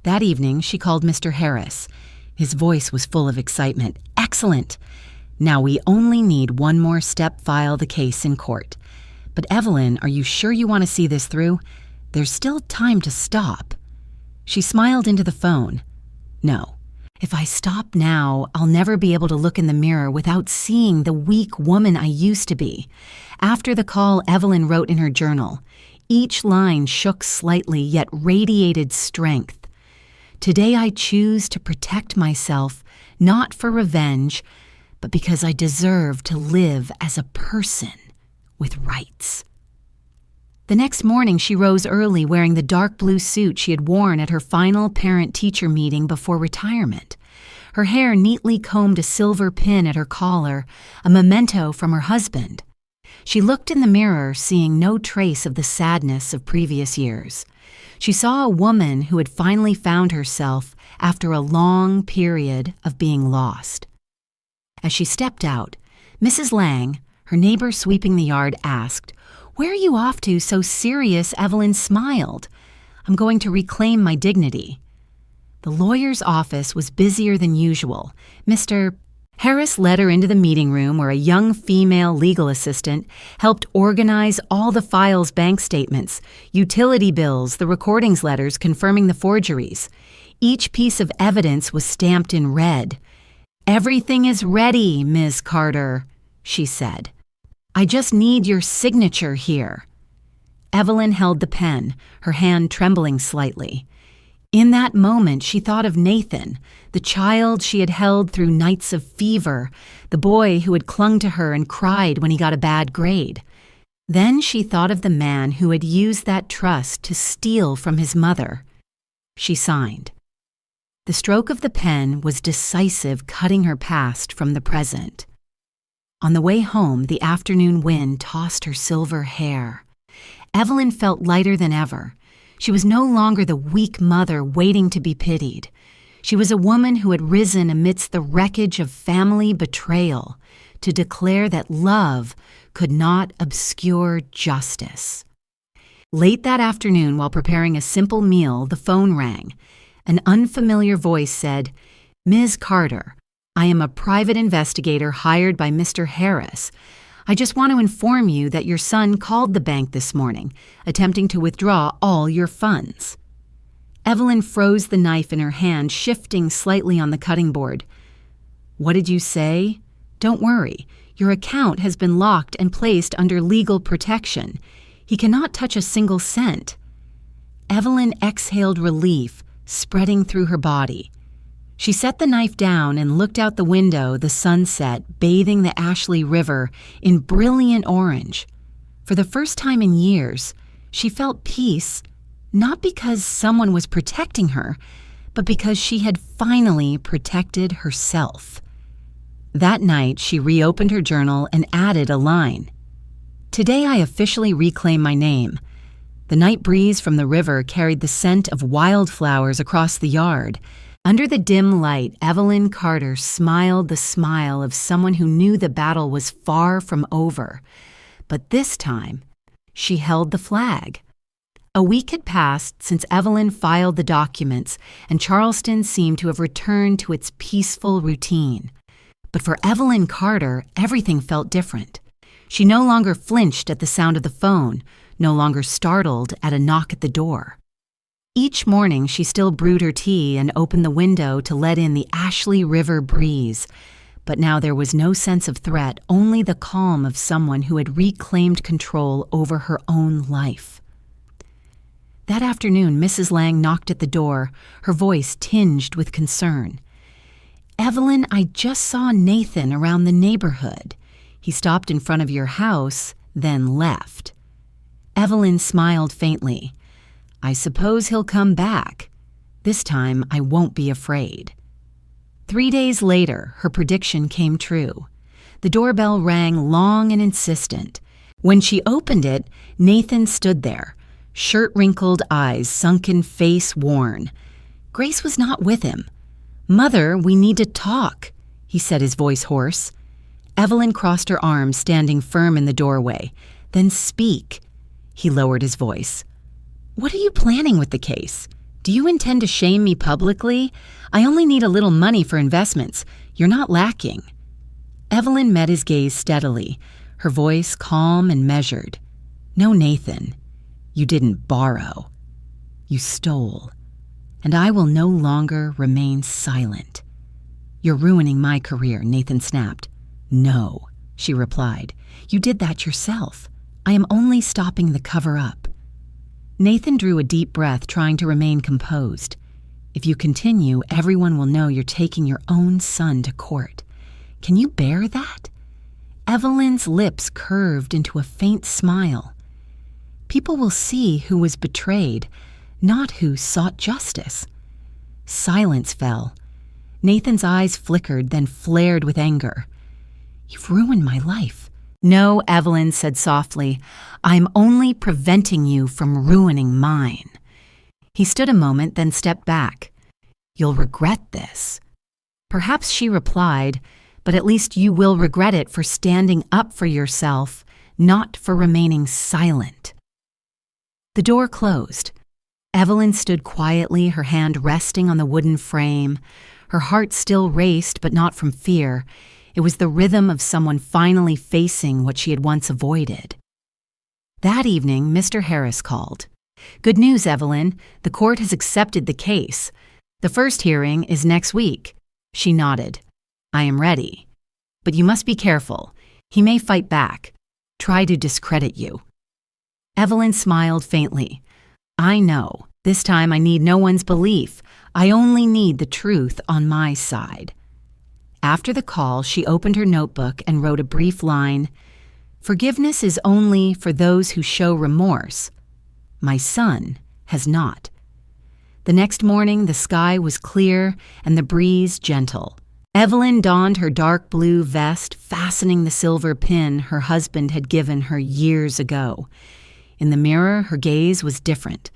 That evening, she called Mr. Harris. His voice was full of excitement. "Excellent! Now we only need one more step, file the case in court. But Evelyn, are you sure you want to see this through? There's still time to stop." She smiled into the phone. "No. If I stop now, I'll never be able to look in the mirror without seeing the weak woman I used to be." After the call, Evelyn wrote in her journal. Each line shook slightly, yet radiated strength. "Today I choose to protect myself, not for revenge, but because I deserve to live as a person with rights." The next morning, she rose early wearing the dark blue suit she had worn at her final parent-teacher meeting before retirement. Her hair neatly combed a silver pin at her collar, a memento from her husband. She looked in the mirror, seeing no trace of the sadness of previous years. She saw a woman who had finally found herself after a long period of being lost. As she stepped out, Mrs. Lang, her neighbor sweeping the yard, asked, "Where are you off to so serious?" Evelyn smiled. "I'm going to reclaim my dignity." The lawyer's office was busier than usual. Mr. Harris led her into the meeting room where a young female legal assistant helped organize all the files, bank statements, utility bills, the recordings letters confirming the forgeries. Each piece of evidence was stamped in red. "Everything is ready, Ms. Carter," she said. "I just need your signature here." Evelyn held the pen, her hand trembling slightly. In that moment, she thought of Nathan, the child she had held through nights of fever, the boy who had clung to her and cried when he got a bad grade. Then she thought of the man who had used that trust to steal from his mother. She signed. The stroke of the pen was decisive, cutting her past from the present. On the way home, the afternoon wind tossed her silver hair. Evelyn felt lighter than ever. She was no longer the weak mother waiting to be pitied. She was a woman who had risen amidst the wreckage of family betrayal to declare that love could not obscure justice. Late that afternoon, while preparing a simple meal, the phone rang. An unfamiliar voice said, "Ms. Carter, I am a private investigator hired by Mr. Harris. I just want to inform you that your son called the bank this morning, attempting to withdraw all your funds." Evelyn froze the knife in her hand, shifting slightly on the cutting board. "What did you say?" "Don't worry. Your account has been locked and placed under legal protection. He cannot touch a single cent." Evelyn exhaled relief, spreading through her body. She set the knife down and looked out the window, the sunset bathing the Ashley River in brilliant orange. For the first time in years, she felt peace, not because someone was protecting her, but because she had finally protected herself. That night, she reopened her journal and added a line. "Today I officially reclaim my name." The night breeze from the river carried the scent of wildflowers across the yard. Under the dim light, Evelyn Carter smiled the smile of someone who knew the battle was far from over. But this time, she held the flag. A week had passed since Evelyn filed the documents, and Charleston seemed to have returned to its peaceful routine. But for Evelyn Carter, everything felt different. She no longer flinched at the sound of the phone, no longer startled at a knock at the door. Each morning, she still brewed her tea and opened the window to let in the Ashley River breeze. But now there was no sense of threat, only the calm of someone who had reclaimed control over her own life. That afternoon, Mrs. Lang knocked at the door, her voice tinged with concern. "Evelyn, I just saw Nathan around the neighborhood. He stopped in front of your house, then left." Evelyn smiled faintly. "I suppose he'll come back. This time I won't be afraid." 3 days later, her prediction came true. The doorbell rang long and insistent. When she opened it, Nathan stood there, shirt-wrinkled eyes, sunken face worn. Grace was not with him. "Mother, we need to talk," he said, his voice hoarse. Evelyn crossed her arms, standing firm in the doorway. "Then speak." He lowered his voice. "What are you planning with the case? Do you intend to shame me publicly? I only need a little money for investments. You're not lacking." Evelyn met his gaze steadily, her voice calm and measured. "No, Nathan, you didn't borrow. You stole. And I will no longer remain silent." "You're ruining my career," Nathan snapped. "No," she replied. "You did that yourself. I am only stopping the cover-up." Nathan drew a deep breath, trying to remain composed. "If you continue, everyone will know you're taking your own son to court. Can you bear that?" Evelyn's lips curved into a faint smile. "People will see who was betrayed, not who sought justice." Silence fell. Nathan's eyes flickered, then flared with anger. "You've ruined my life." "No," Evelyn said softly. "I'm only preventing you from ruining mine." He stood a moment, then stepped back. "You'll regret this." Perhaps she replied, "But at least you will regret it for standing up for yourself, not for remaining silent." The door closed. Evelyn stood quietly, her hand resting on the wooden frame. Her heart still raced, but not from fear. It was the rhythm of someone finally facing what she had once avoided. That evening, Mr. Harris called. "Good news, Evelyn. The court has accepted the case. The first hearing is next week." She nodded. "I am ready. But you must be careful. He may fight back. Try to discredit you." Evelyn smiled faintly. "I know. This time I need no one's belief. I only need the truth on my side." After the call, she opened her notebook and wrote a brief line. "Forgiveness is only for those who show remorse. My son has not." The next morning, the sky was clear and the breeze gentle. Evelyn donned her dark blue vest, fastening the silver pin her husband had given her years ago. In the mirror, her gaze was different.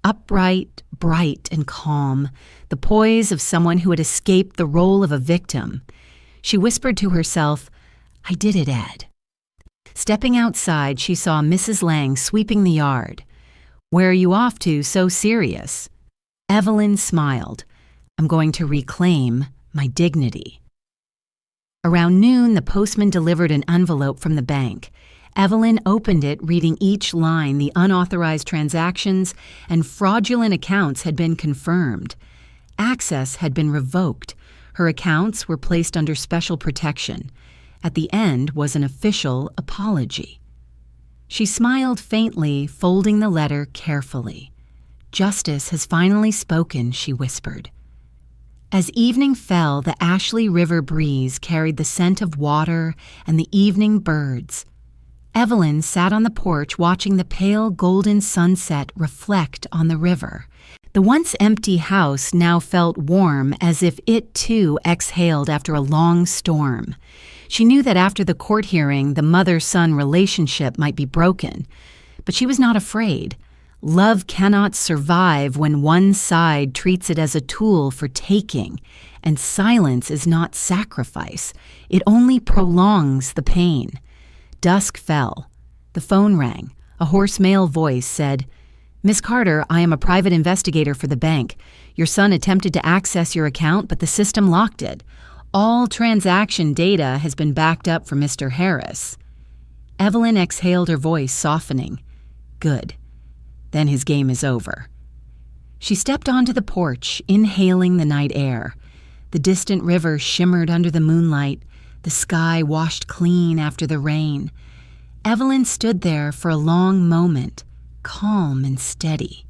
Upright, bright, and calm, the poise of someone who had escaped the role of a victim. She whispered to herself, "I did it, Ed." Stepping outside, she saw Mrs. Lang sweeping the yard. "Where are you off to, so serious?" Evelyn smiled. "I'm going to reclaim my dignity." Around noon, the postman delivered an envelope from the bank. Evelyn opened it, reading each line. The unauthorized transactions and fraudulent accounts had been confirmed. Access had been revoked. Her accounts were placed under special protection. At the end was an official apology. She smiled faintly, folding the letter carefully. "Justice has finally spoken," she whispered. As evening fell, the Ashley River breeze carried the scent of water and the evening birds. Evelyn sat on the porch watching the pale golden sunset reflect on the river. The once empty house now felt warm, as if it too exhaled after a long storm. She knew that after the court hearing, the mother-son relationship might be broken. But she was not afraid. Love cannot survive when one side treats it as a tool for taking, and silence is not sacrifice. It only prolongs the pain. Dusk fell. The phone rang. A hoarse male voice said, "Miss Carter, I am a private investigator for the bank. Your son attempted to access your account, but the system locked it. All transaction data has been backed up for Mr. Harris." Evelyn exhaled, her voice softening. "Good. Then his game is over." She stepped onto the porch, inhaling the night air. The distant river shimmered under the moonlight. The sky washed clean after the rain. Evelyn stood there for a long moment, calm and steady.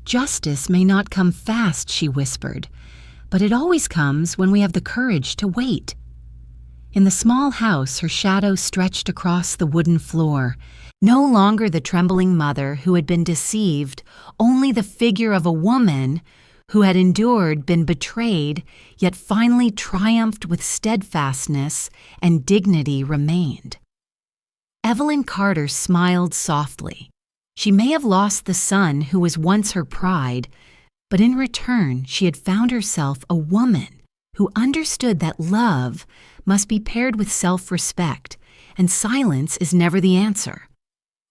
"Justice may not come fast," she whispered, "but it always comes when we have the courage to wait." In the small house, her shadow stretched across the wooden floor. No longer the trembling mother who had been deceived, only the figure of a woman who had endured, been betrayed, yet finally triumphed with steadfastness, and dignity remained. Evelyn Carter smiled softly. She may have lost the son who was once her pride, But in return, she had found herself a woman who understood that love must be paired with self-respect, and silence is never the answer.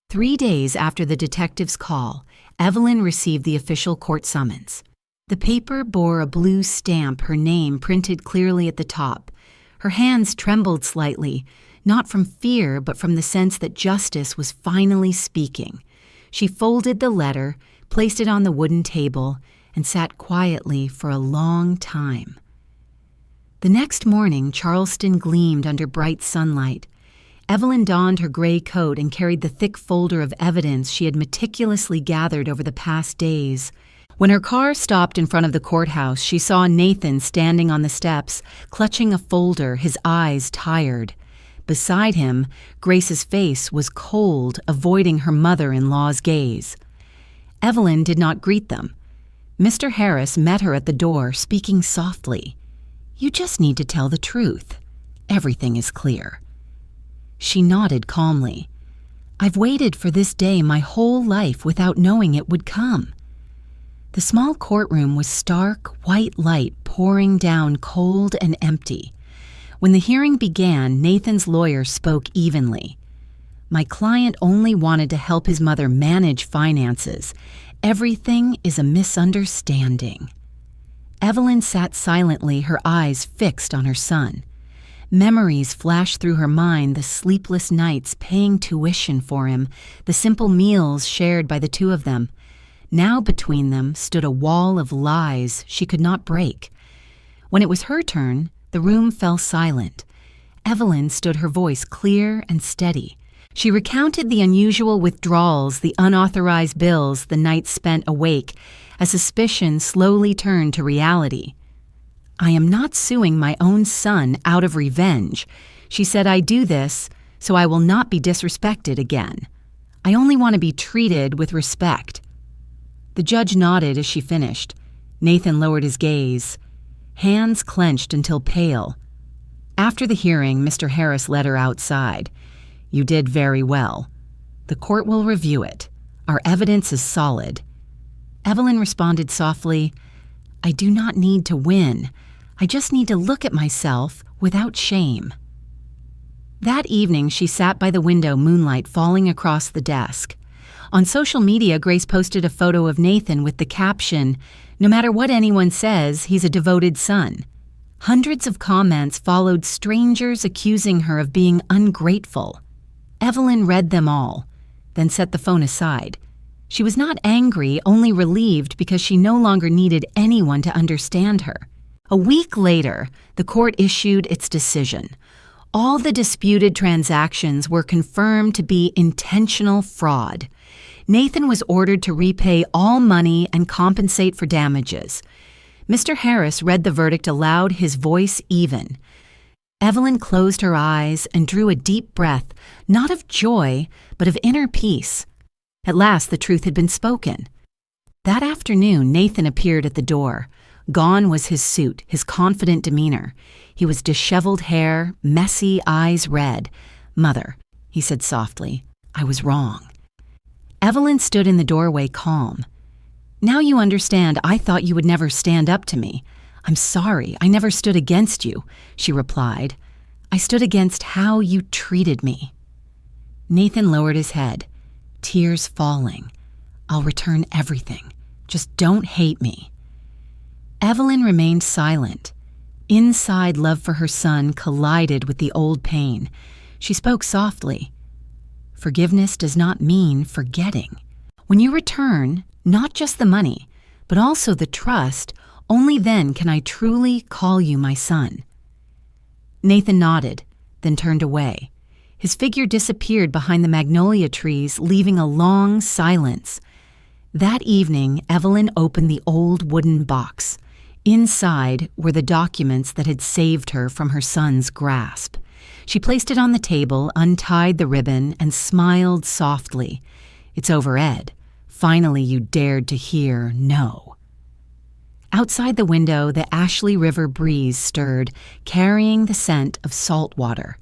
3 days after the detective's call, Evelyn received the official court summons. The paper bore a blue stamp, her name printed clearly at the top. Her hands trembled slightly, not from fear, but from the sense that justice was finally speaking. She folded the letter, placed it on the wooden table, and sat quietly for a long time. The next morning, Charleston gleamed under bright sunlight. Evelyn donned her gray coat and carried the thick folder of evidence she had meticulously gathered over the past days. When her car stopped in front of the courthouse, she saw Nathan standing on the steps, clutching a folder, his eyes tired. Beside him, Grace's face was cold, avoiding her mother-in-law's gaze. Evelyn did not greet them. Mr. Harris met her at the door, speaking softly. "You just need to tell the truth. Everything is clear." She nodded calmly. "I've waited for this day my whole life without knowing it would come." The small courtroom was stark, white light pouring down cold and empty. When the hearing began, Nathan's lawyer spoke evenly. "My client only wanted to help his mother manage finances. Everything is a misunderstanding." Evelyn sat silently, her eyes fixed on her son. Memories flashed through her mind, the sleepless nights paying tuition for him, the simple meals shared by the two of them. Now between them stood a wall of lies she could not break. When it was her turn, the room fell silent. Evelyn stood, her voice clear and steady. She recounted the unusual withdrawals, the unauthorized bills, the nights spent awake, as suspicion slowly turned to reality. "I am not suing my own son out of revenge. She said I do this so I will not be disrespected again. I only want to be treated with respect." The judge nodded as she finished. Nathan lowered his gaze, hands clenched until pale. After the hearing, Mr. Harris led her outside. "You did very well. The court will review it. Our evidence is solid." Evelyn responded softly, "I do not need to win. I just need to look at myself without shame." That evening, she sat by the window, moonlight falling across the desk. On social media, Grace posted a photo of Nathan with the caption, "No matter what anyone says, he's a devoted son." Hundreds of comments followed, strangers accusing her of being ungrateful. Evelyn read them all, then set the phone aside. She was not angry, only relieved because she no longer needed anyone to understand her. A week later, the court issued its decision. All the disputed transactions were confirmed to be intentional fraud. Nathan was ordered to repay all money and compensate for damages. Mr. Harris read the verdict aloud, his voice even. Evelyn closed her eyes and drew a deep breath, not of joy, but of inner peace. At last, the truth had been spoken. That afternoon, Nathan appeared at the door. Gone was his suit, his confident demeanor. He was disheveled hair, messy, eyes red. "Mother," he said softly, "I was wrong." Evelyn stood in the doorway, calm. "Now you understand. I thought you would never stand up to me. I'm sorry. I never stood against you," she replied. "I stood against how you treated me." Nathan lowered his head, tears falling. "I'll return everything. Just don't hate me." Evelyn remained silent. Inside, love for her son collided with the old pain. She spoke softly. "Forgiveness does not mean forgetting. When you return, not just the money, but also the trust, only then can I truly call you my son." Nathan nodded, then turned away. His figure disappeared behind the magnolia trees, leaving a long silence. That evening, Evelyn opened the old wooden box. Inside were the documents that had saved her from her son's grasp. She placed it on the table, untied the ribbon, and smiled softly. "It's over, Ed. Finally, you dared to hear no." Outside the window, the Ashley River breeze stirred, carrying the scent of salt water.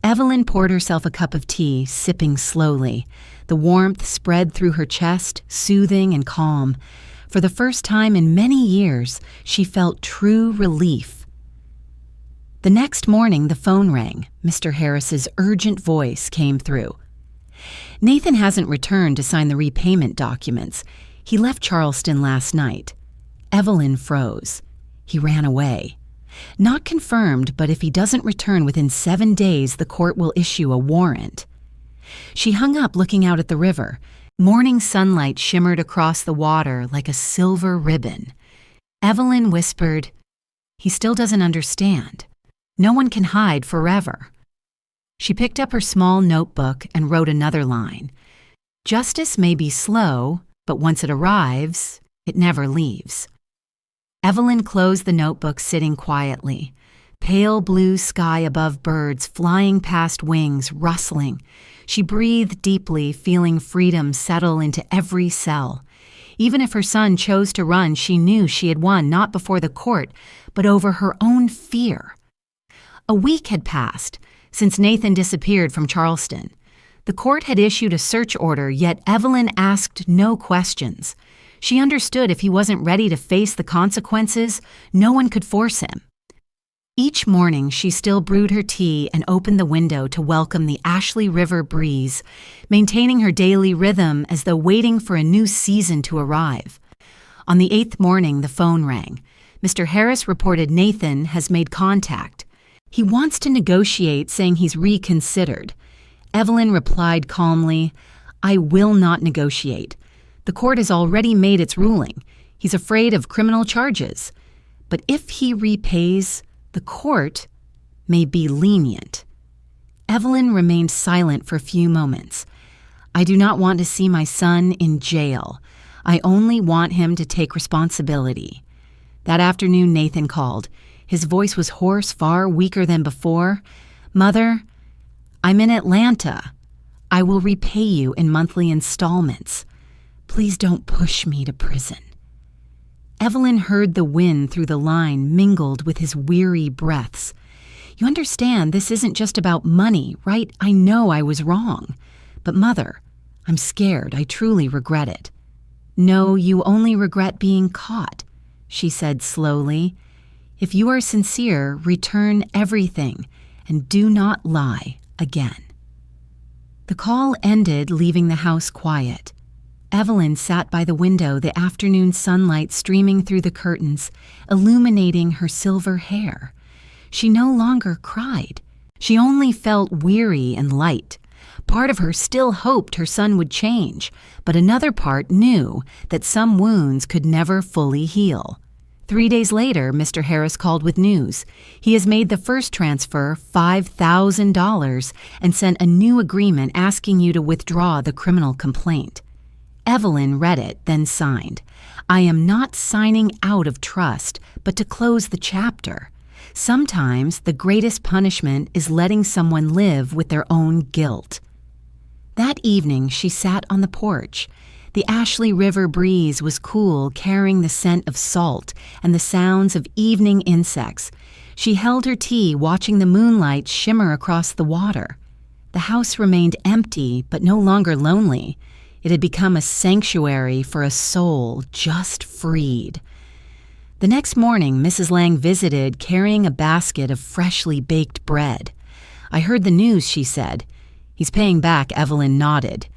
Evelyn poured herself a cup of tea, sipping slowly. The warmth spread through her chest, soothing and calm. For the first time in many years, she felt true relief. The next morning, the phone rang. Mr. Harris's urgent voice came through. Nathan hasn't returned to sign the repayment documents. He left Charleston last night. Evelyn froze. He ran away. Not confirmed, but if he doesn't return within 7 days, the court will issue a warrant. She hung up looking out at the river. Morning sunlight shimmered across the water like a silver ribbon. Evelyn whispered, "He still doesn't understand. No one can hide forever." She picked up her small notebook and wrote another line. "Justice may be slow, but once it arrives, it never leaves." Evelyn closed the notebook, sitting quietly. Pale blue sky above, birds flying past, wings rustling. She breathed deeply, feeling freedom settle into every cell. Even if her son chose to run, she knew she had won, not before the court, but over her own fear. A week had passed since Nathan disappeared from Charleston. The court had issued a search order, yet Evelyn asked no questions. She understood if he wasn't ready to face the consequences, no one could force him. Each morning, she still brewed her tea and opened the window to welcome the Ashley River breeze, maintaining her daily rhythm as though waiting for a new season to arrive. On the 8th morning, the phone rang. Mr. Harris reported Nathan has made contact. He wants to negotiate, saying he's reconsidered. Evelyn replied calmly, "I will not negotiate. The court has already made its ruling. He's afraid of criminal charges. But if he repays, the court may be lenient." Evelyn remained silent for a few moments. "I do not want to see my son in jail. I only want him to take responsibility." That afternoon, Nathan called. His voice was hoarse, far weaker than before. "Mother, I'm in Atlanta. I will repay you in monthly installments. Please don't push me to prison." Evelyn heard the wind through the line mingled with his weary breaths. "You understand, this isn't just about money, right? I know I was wrong. But Mother, I'm scared. I truly regret it." "No, you only regret being caught," she said slowly. "If you are sincere, return everything and do not lie again." The call ended, leaving the house quiet. Evelyn sat by the window, the afternoon sunlight streaming through the curtains, illuminating her silver hair. She no longer cried. She only felt weary and light. Part of her still hoped her son would change, but another part knew that some wounds could never fully heal. 3 days later, Mr. Harris called with news. He has made the first transfer, $5,000, and sent a new agreement asking you to withdraw the criminal complaint. Evelyn read it, then signed. "I am not signing out of trust, but to close the chapter. Sometimes the greatest punishment is letting someone live with their own guilt." That evening, she sat on the porch. The Ashley River breeze was cool, carrying the scent of salt and the sounds of evening insects. She held her tea, watching the moonlight shimmer across the water. The house remained empty, but no longer lonely. It had become a sanctuary for a soul just freed. The next morning, Mrs. Lang visited, carrying a basket of freshly baked bread. "I heard the news," she said. "He's paying back," Evelyn nodded.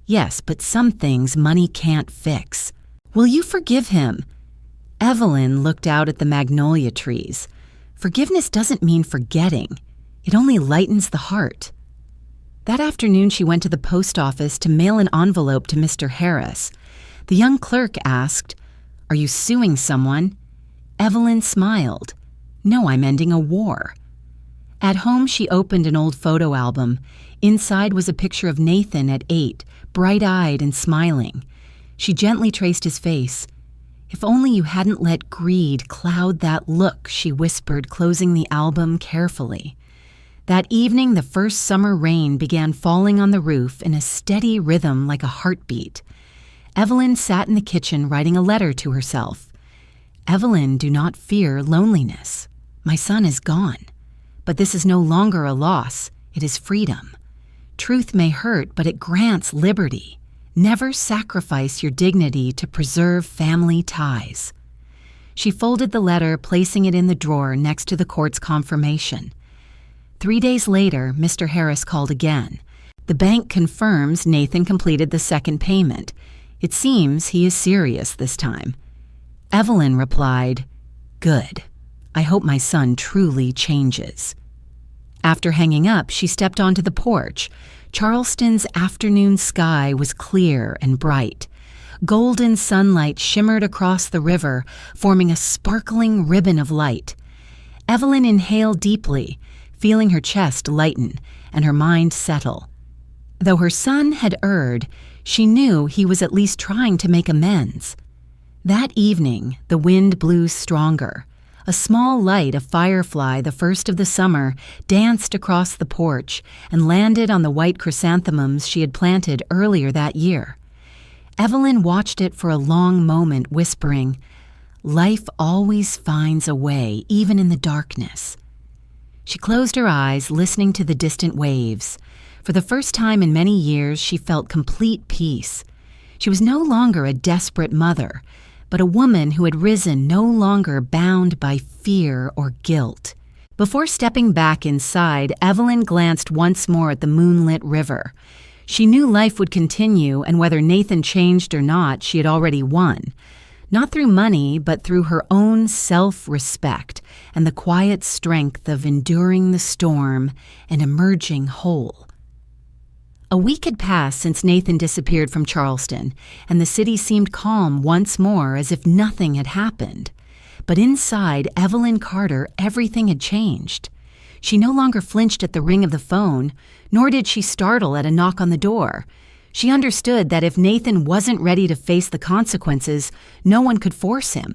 "Yes, but some things money can't fix. Will you forgive him?" Evelyn looked out at the magnolia trees. Forgiveness doesn't mean forgetting. It only lightens the heart. That afternoon, she went to the post office to mail an envelope to Mr. Harris. The young clerk asked, "Are you suing someone?" Evelyn smiled. "No, I'm ending a war." At home, she opened an old photo album. Inside was a picture of Nathan at 8, bright-eyed and smiling. She gently traced his face. "If only you hadn't let greed cloud that look," she whispered, closing the album carefully. That evening, the first summer rain began falling on the roof in a steady rhythm like a heartbeat. Evelyn sat in the kitchen writing a letter to herself. "Evelyn, do not fear loneliness. My son is gone. But this is no longer a loss. It is freedom. Truth may hurt, but it grants liberty. Never sacrifice your dignity to preserve family ties. She folded the letter, placing it in the drawer next to the court's confirmation. 3 days later, Mr. Harris called again. The bank confirms Nathan completed the second payment. It seems he is serious this time. Evelyn replied, "Good. I hope my son truly changes." After hanging up, she stepped onto the porch. Charleston's afternoon sky was clear and bright. Golden sunlight shimmered across the river, forming a sparkling ribbon of light. Evelyn inhaled deeply, feeling her chest lighten and her mind settle. Though her son had erred, she knew he was at least trying to make amends. That evening, the wind blew stronger. A small light, a firefly, the first of the summer, danced across the porch and landed on the white chrysanthemums she had planted earlier that year. Evelyn watched it for a long moment, whispering, "Life always finds a way, even in the darkness." She closed her eyes, listening to the distant waves. For the first time in many years, she felt complete peace. She was no longer a desperate mother, but a woman who had risen, no longer bound by fear or guilt. Before stepping back inside, Evelyn glanced once more at the moonlit river. She knew life would continue, and whether Nathan changed or not, she had already won. Not through money, but through her own self-respect and the quiet strength of enduring the storm and emerging whole. A week had passed since Nathan disappeared from Charleston, and the city seemed calm once more, as if nothing had happened. But inside Evelyn Carter, everything had changed. She no longer flinched at the ring of the phone, nor did she startle at a knock on the door. She understood that if Nathan wasn't ready to face the consequences, no one could force him.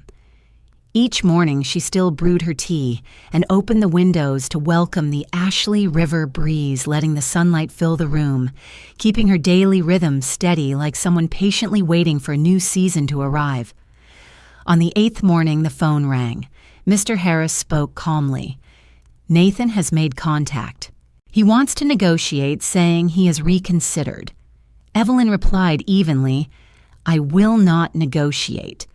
Each morning she still brewed her tea and opened the windows to welcome the Ashley River breeze, letting the sunlight fill the room, keeping her daily rhythm steady like someone patiently waiting for a new season to arrive. On the 8th morning, the phone rang. Mr. Harris spoke calmly. "Nathan has made contact. He wants to negotiate, saying he has reconsidered." Evelyn replied evenly, "I will not negotiate.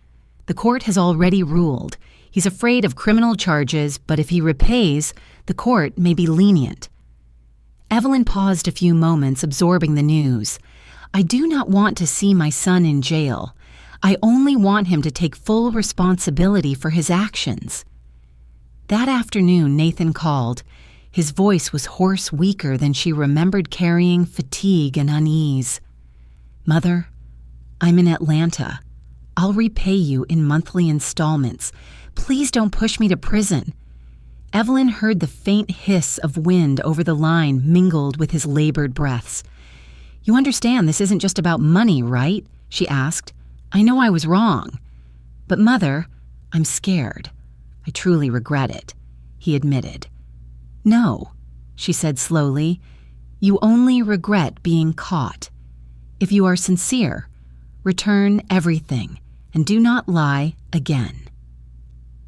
The court has already ruled. He's afraid of criminal charges, but if he repays, the court may be lenient." Evelyn paused a few moments, absorbing the news. "I do not want to see my son in jail. I only want him to take full responsibility for his actions." That afternoon, Nathan called. His voice was hoarse, weaker than she remembered, carrying fatigue and unease. "Mother, I'm in Atlanta. I'll repay you in monthly installments. Please don't push me to prison." Evelyn heard the faint hiss of wind over the line mingled with his labored breaths. "You understand this isn't just about money, right?" she asked. "I know I was wrong. But Mother, I'm scared. I truly regret it," he admitted. "No," she said slowly. "You only regret being caught. If you are sincere, return everything and do not lie again."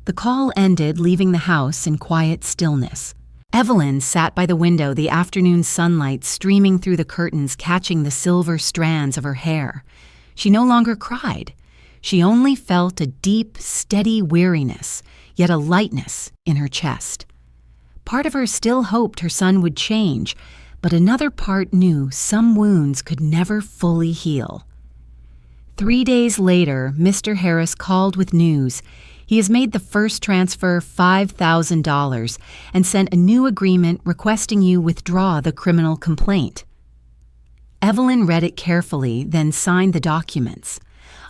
The call ended, leaving the house in quiet stillness. Evelyn sat by the window, the afternoon sunlight streaming through the curtains, catching the silver strands of her hair. She no longer cried. She only felt a deep, steady weariness, yet a lightness in her chest. Part of her still hoped her son would change, but another part knew some wounds could never fully heal. 3 days later, Mr. Harris called with news. He has made the first transfer, $5,000, and sent a new agreement requesting you withdraw the criminal complaint. Evelyn read it carefully, then signed the documents.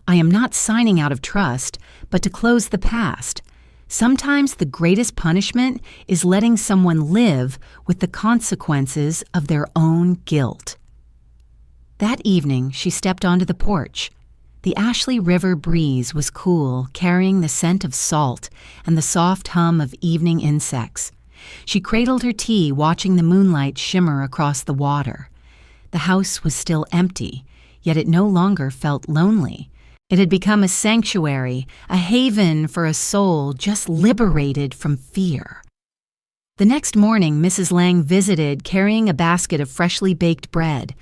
"I am not signing out of trust, but to close the past. Sometimes the greatest punishment is letting someone live with the consequences of their own guilt." That evening, she stepped onto the porch. The Ashley River breeze was cool, carrying the scent of salt and the soft hum of evening insects. She cradled her tea, watching the moonlight shimmer across the water. The house was still empty, yet it no longer felt lonely. It had become a sanctuary, a haven for a soul just liberated from fear. The next morning, Mrs. Lang visited, carrying a basket of freshly baked bread.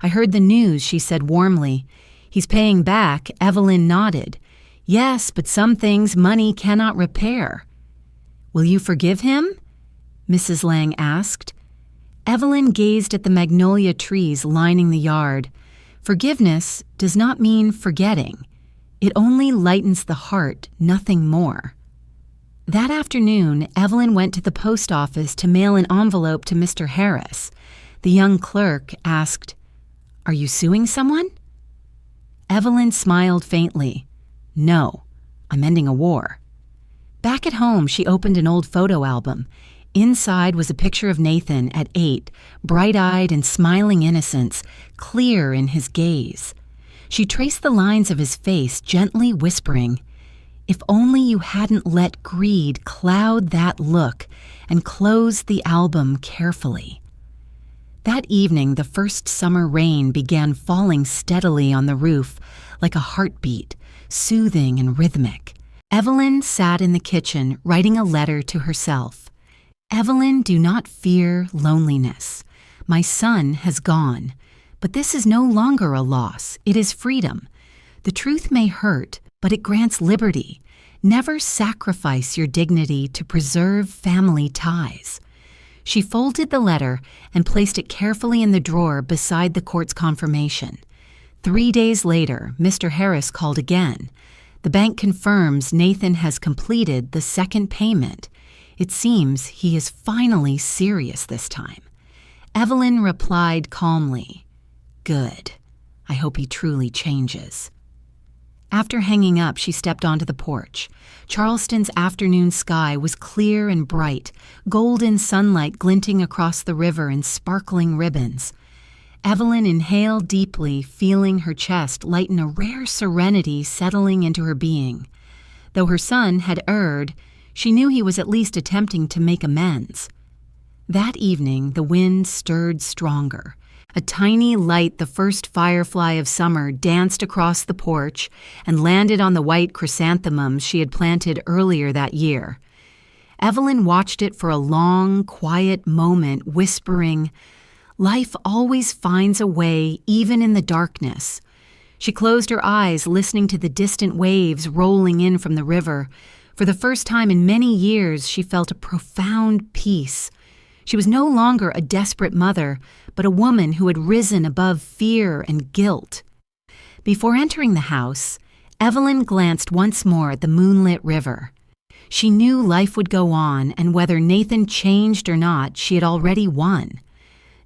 "I heard the news," she said warmly. "He's paying back." Evelyn nodded. "Yes, but some things money cannot repair." "Will you forgive him?" Mrs. Lang asked. Evelyn gazed at the magnolia trees lining the yard. Forgiveness does not mean forgetting. It only lightens the heart, nothing more. That afternoon, Evelyn went to the post office to mail an envelope to Mr. Harris. The young clerk asked, "Are you suing someone?" Evelyn smiled faintly. "No, I'm ending a war." Back at home, she opened an old photo album. Inside was a picture of Nathan at 8, bright-eyed and smiling innocence, clear in his gaze. She traced the lines of his face, gently whispering, "If only you hadn't let greed cloud that look," and closed the album carefully. That evening, the first summer rain began falling steadily on the roof, like a heartbeat, soothing and rhythmic. Evelyn sat in the kitchen, writing a letter to herself. "Evelyn, do not fear loneliness. My son has gone, but this is no longer a loss. It is freedom. The truth may hurt, but it grants liberty. Never sacrifice your dignity to preserve family ties." She folded the letter and placed it carefully in the drawer beside the court's confirmation. 3 days later, Mr. Harris called again. The bank confirms Nathan has completed the second payment. It seems he is finally serious this time. Evelyn replied calmly, "Good. I hope he truly changes." After hanging up, she stepped onto the porch. Charleston's afternoon sky was clear and bright, golden sunlight glinting across the river in sparkling ribbons. Evelyn inhaled deeply, feeling her chest lighten a rare serenity settling into her being. Though her son had erred, she knew he was at least attempting to make amends. That evening, the wind stirred stronger. A tiny light, the first firefly of summer, danced across the porch and landed on the white chrysanthemums she had planted earlier that year. Evelyn watched it for a long, quiet moment, whispering, "Life always finds a way, even in the darkness." She closed her eyes, listening to the distant waves rolling in from the river. For the first time in many years, she felt a profound peace. She was no longer a desperate mother, but a woman who had risen above fear and guilt. Before entering the house, Evelyn glanced once more at the moonlit river. She knew life would go on, and whether Nathan changed or not, she had already won.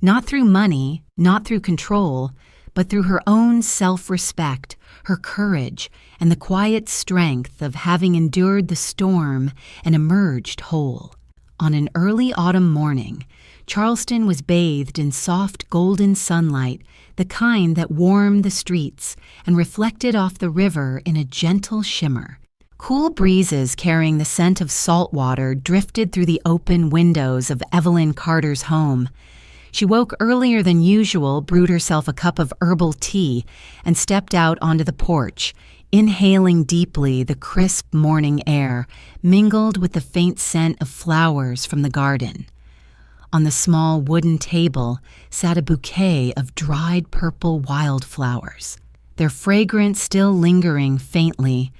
Not through money, not through control, but through her own self-respect, her courage, and the quiet strength of having endured the storm and emerged whole. On an early autumn morning, Charleston was bathed in soft golden sunlight, the kind that warmed the streets and reflected off the river in a gentle shimmer. Cool breezes carrying the scent of salt water drifted through the open windows of Evelyn Carter's home. She woke earlier than usual, brewed herself a cup of herbal tea, and stepped out onto the porch, inhaling deeply the crisp morning air, mingled with the faint scent of flowers from the garden. On the small wooden table sat a bouquet of dried purple wildflowers, their fragrance still lingering faintly,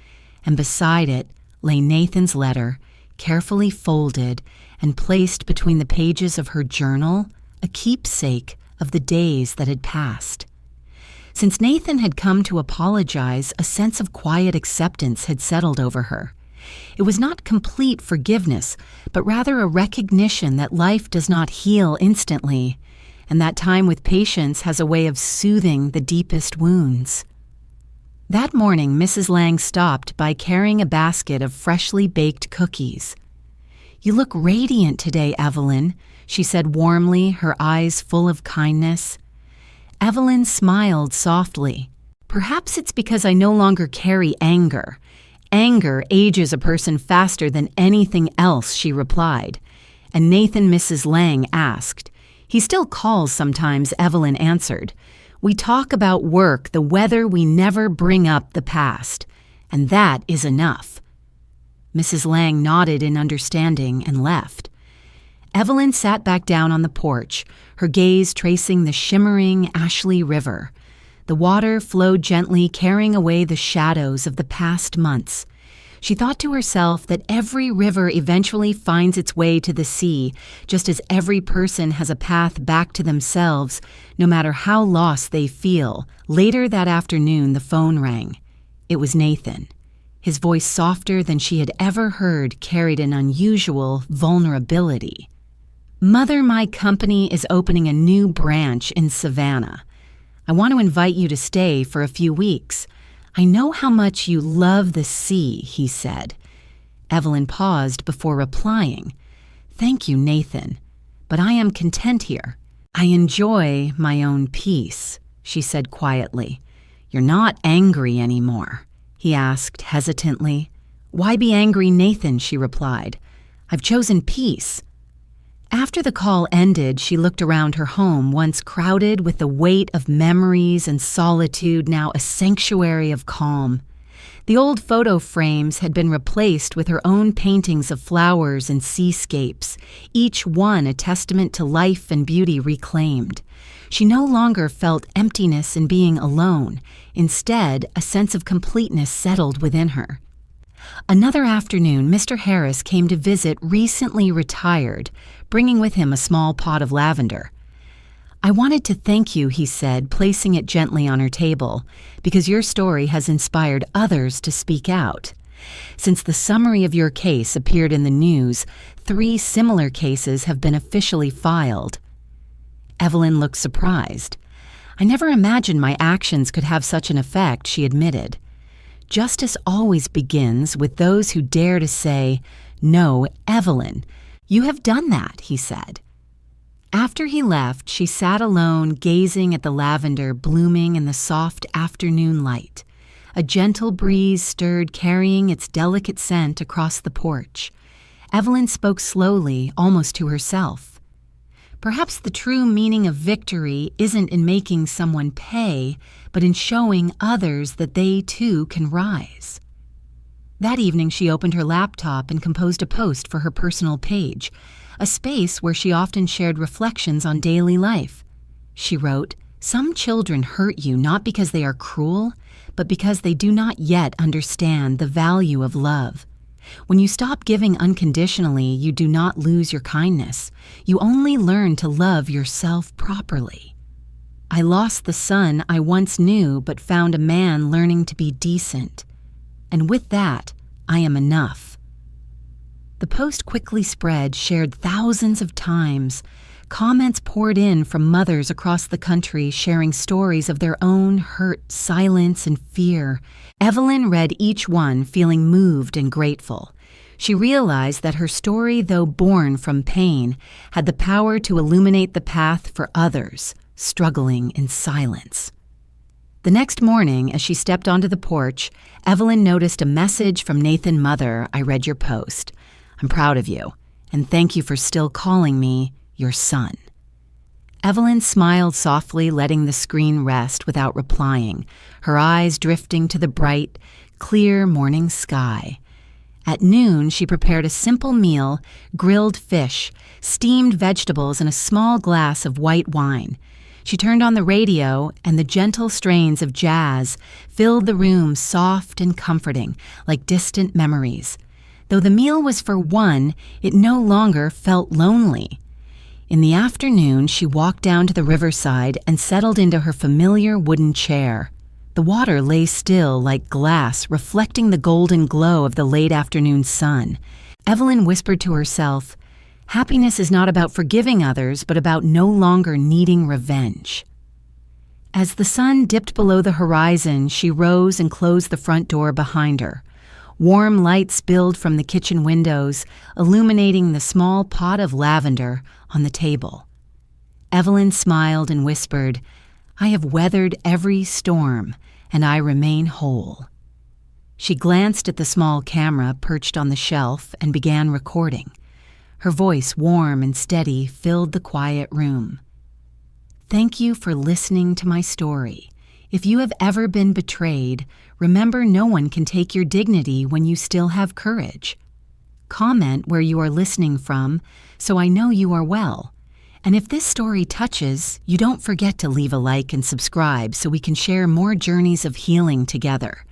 and beside it lay Nathan's letter, carefully folded and placed between the pages of her journal, a keepsake of the days that had passed. Since Nathan had come to apologize, a sense of quiet acceptance had settled over her. It was not complete forgiveness, but rather a recognition that life does not heal instantly, and that time with patience has a way of soothing the deepest wounds. That morning, Mrs. Lang stopped by carrying a basket of freshly baked cookies. "You look radiant today, Evelyn," she said warmly, her eyes full of kindness. Evelyn smiled softly. "Perhaps it's because I no longer carry anger. Anger ages a person faster than anything else," she replied. And Nathan, Mrs. Lang asked. "He still calls sometimes," Evelyn answered. "We talk about work, the weather, we never bring up the past. And that is enough." Mrs. Lang nodded in understanding and left. Evelyn sat back down on the porch, her gaze tracing the shimmering Ashley River. The water flowed gently, carrying away the shadows of the past months. She thought to herself that every river eventually finds its way to the sea, just as every person has a path back to themselves, no matter how lost they feel. Later that afternoon, the phone rang. It was Nathan. His voice, softer than she had ever heard, carried an unusual vulnerability. "Mother, my company is opening a new branch in Savannah. I want to invite you to stay for a few weeks. I know how much you love the sea," he said. Evelyn paused before replying. "Thank you, Nathan, but I am content here. I enjoy my own peace," she said quietly. "You're not angry anymore?" he asked hesitantly. "Why be angry, Nathan?" she replied. "I've chosen peace." After the call ended, she looked around her home, once crowded with the weight of memories and solitude, now a sanctuary of calm. The old photo frames had been replaced with her own paintings of flowers and seascapes, each one a testament to life and beauty reclaimed. She no longer felt emptiness in being alone. Instead, a sense of completeness settled within her. Another afternoon, Mr. Harris came to visit, recently retired, bringing with him a small pot of lavender. "I wanted to thank you," he said, placing it gently on her table, "because your story has inspired others to speak out. Since the summary of your case appeared in the news, 3 similar cases have been officially filed." Evelyn looked surprised. "I never imagined my actions could have such an effect," she admitted. "Justice always begins with those who dare to say, 'No, Evelyn, you have done that,'" he said. After he left, she sat alone, gazing at the lavender blooming in the soft afternoon light. A gentle breeze stirred, carrying its delicate scent across the porch. Evelyn spoke slowly, almost to herself. "Perhaps the true meaning of victory isn't in making someone pay, but in showing others that they too can rise." That evening, she opened her laptop and composed a post for her personal page, a space where she often shared reflections on daily life. She wrote, "Some children hurt you not because they are cruel, but because they do not yet understand the value of love. When you stop giving unconditionally, you do not lose your kindness. You only learn to love yourself properly. I lost the son I once knew, but found a man learning to be decent. And with that, I am enough." The post quickly spread, shared thousands of times. Comments poured in from mothers across the country, sharing stories of their own hurt, silence, and fear. Evelyn read each one, feeling moved and grateful. She realized that her story, though born from pain, had the power to illuminate the path for others, struggling in silence. The next morning, as she stepped onto the porch, Evelyn noticed a message from Nathan's mother. "I read your post. I'm proud of you, and thank you for still calling me your son." Evelyn smiled softly, letting the screen rest without replying, her eyes drifting to the bright, clear morning sky. At noon, she prepared a simple meal: grilled fish, steamed vegetables, and a small glass of white wine. She turned on the radio, and the gentle strains of jazz filled the room, soft and comforting, like distant memories. Though the meal was for one, it no longer felt lonely. In the afternoon, she walked down to the riverside and settled into her familiar wooden chair. The water lay still like glass, reflecting the golden glow of the late afternoon sun. Evelyn whispered to herself, "Happiness is not about forgiving others, but about no longer needing revenge." As the sun dipped below the horizon, she rose and closed the front door behind her. Warm light spilled from the kitchen windows, illuminating the small pot of lavender on the table. Evelyn smiled and whispered, "I have weathered every storm, and I remain whole." She glanced at the small camera perched on the shelf and began recording. Her voice, warm and steady, filled the quiet room. "Thank you for listening to my story. If you have ever been betrayed, remember no one can take your dignity when you still have courage. comment where you are listening from so I know you are well. And if this story touches, you don't forget to leave a like and subscribe so we can share more journeys of healing together.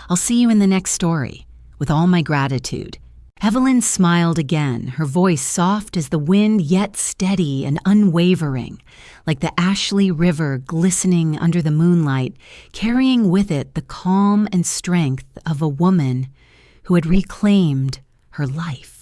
I'll see you in the next story. With all my gratitude. Evelyn smiled again, her voice soft as the wind yet steady and unwavering, like the Ashley River glistening under the moonlight, carrying with it the calm and strength of a woman who had reclaimed her life.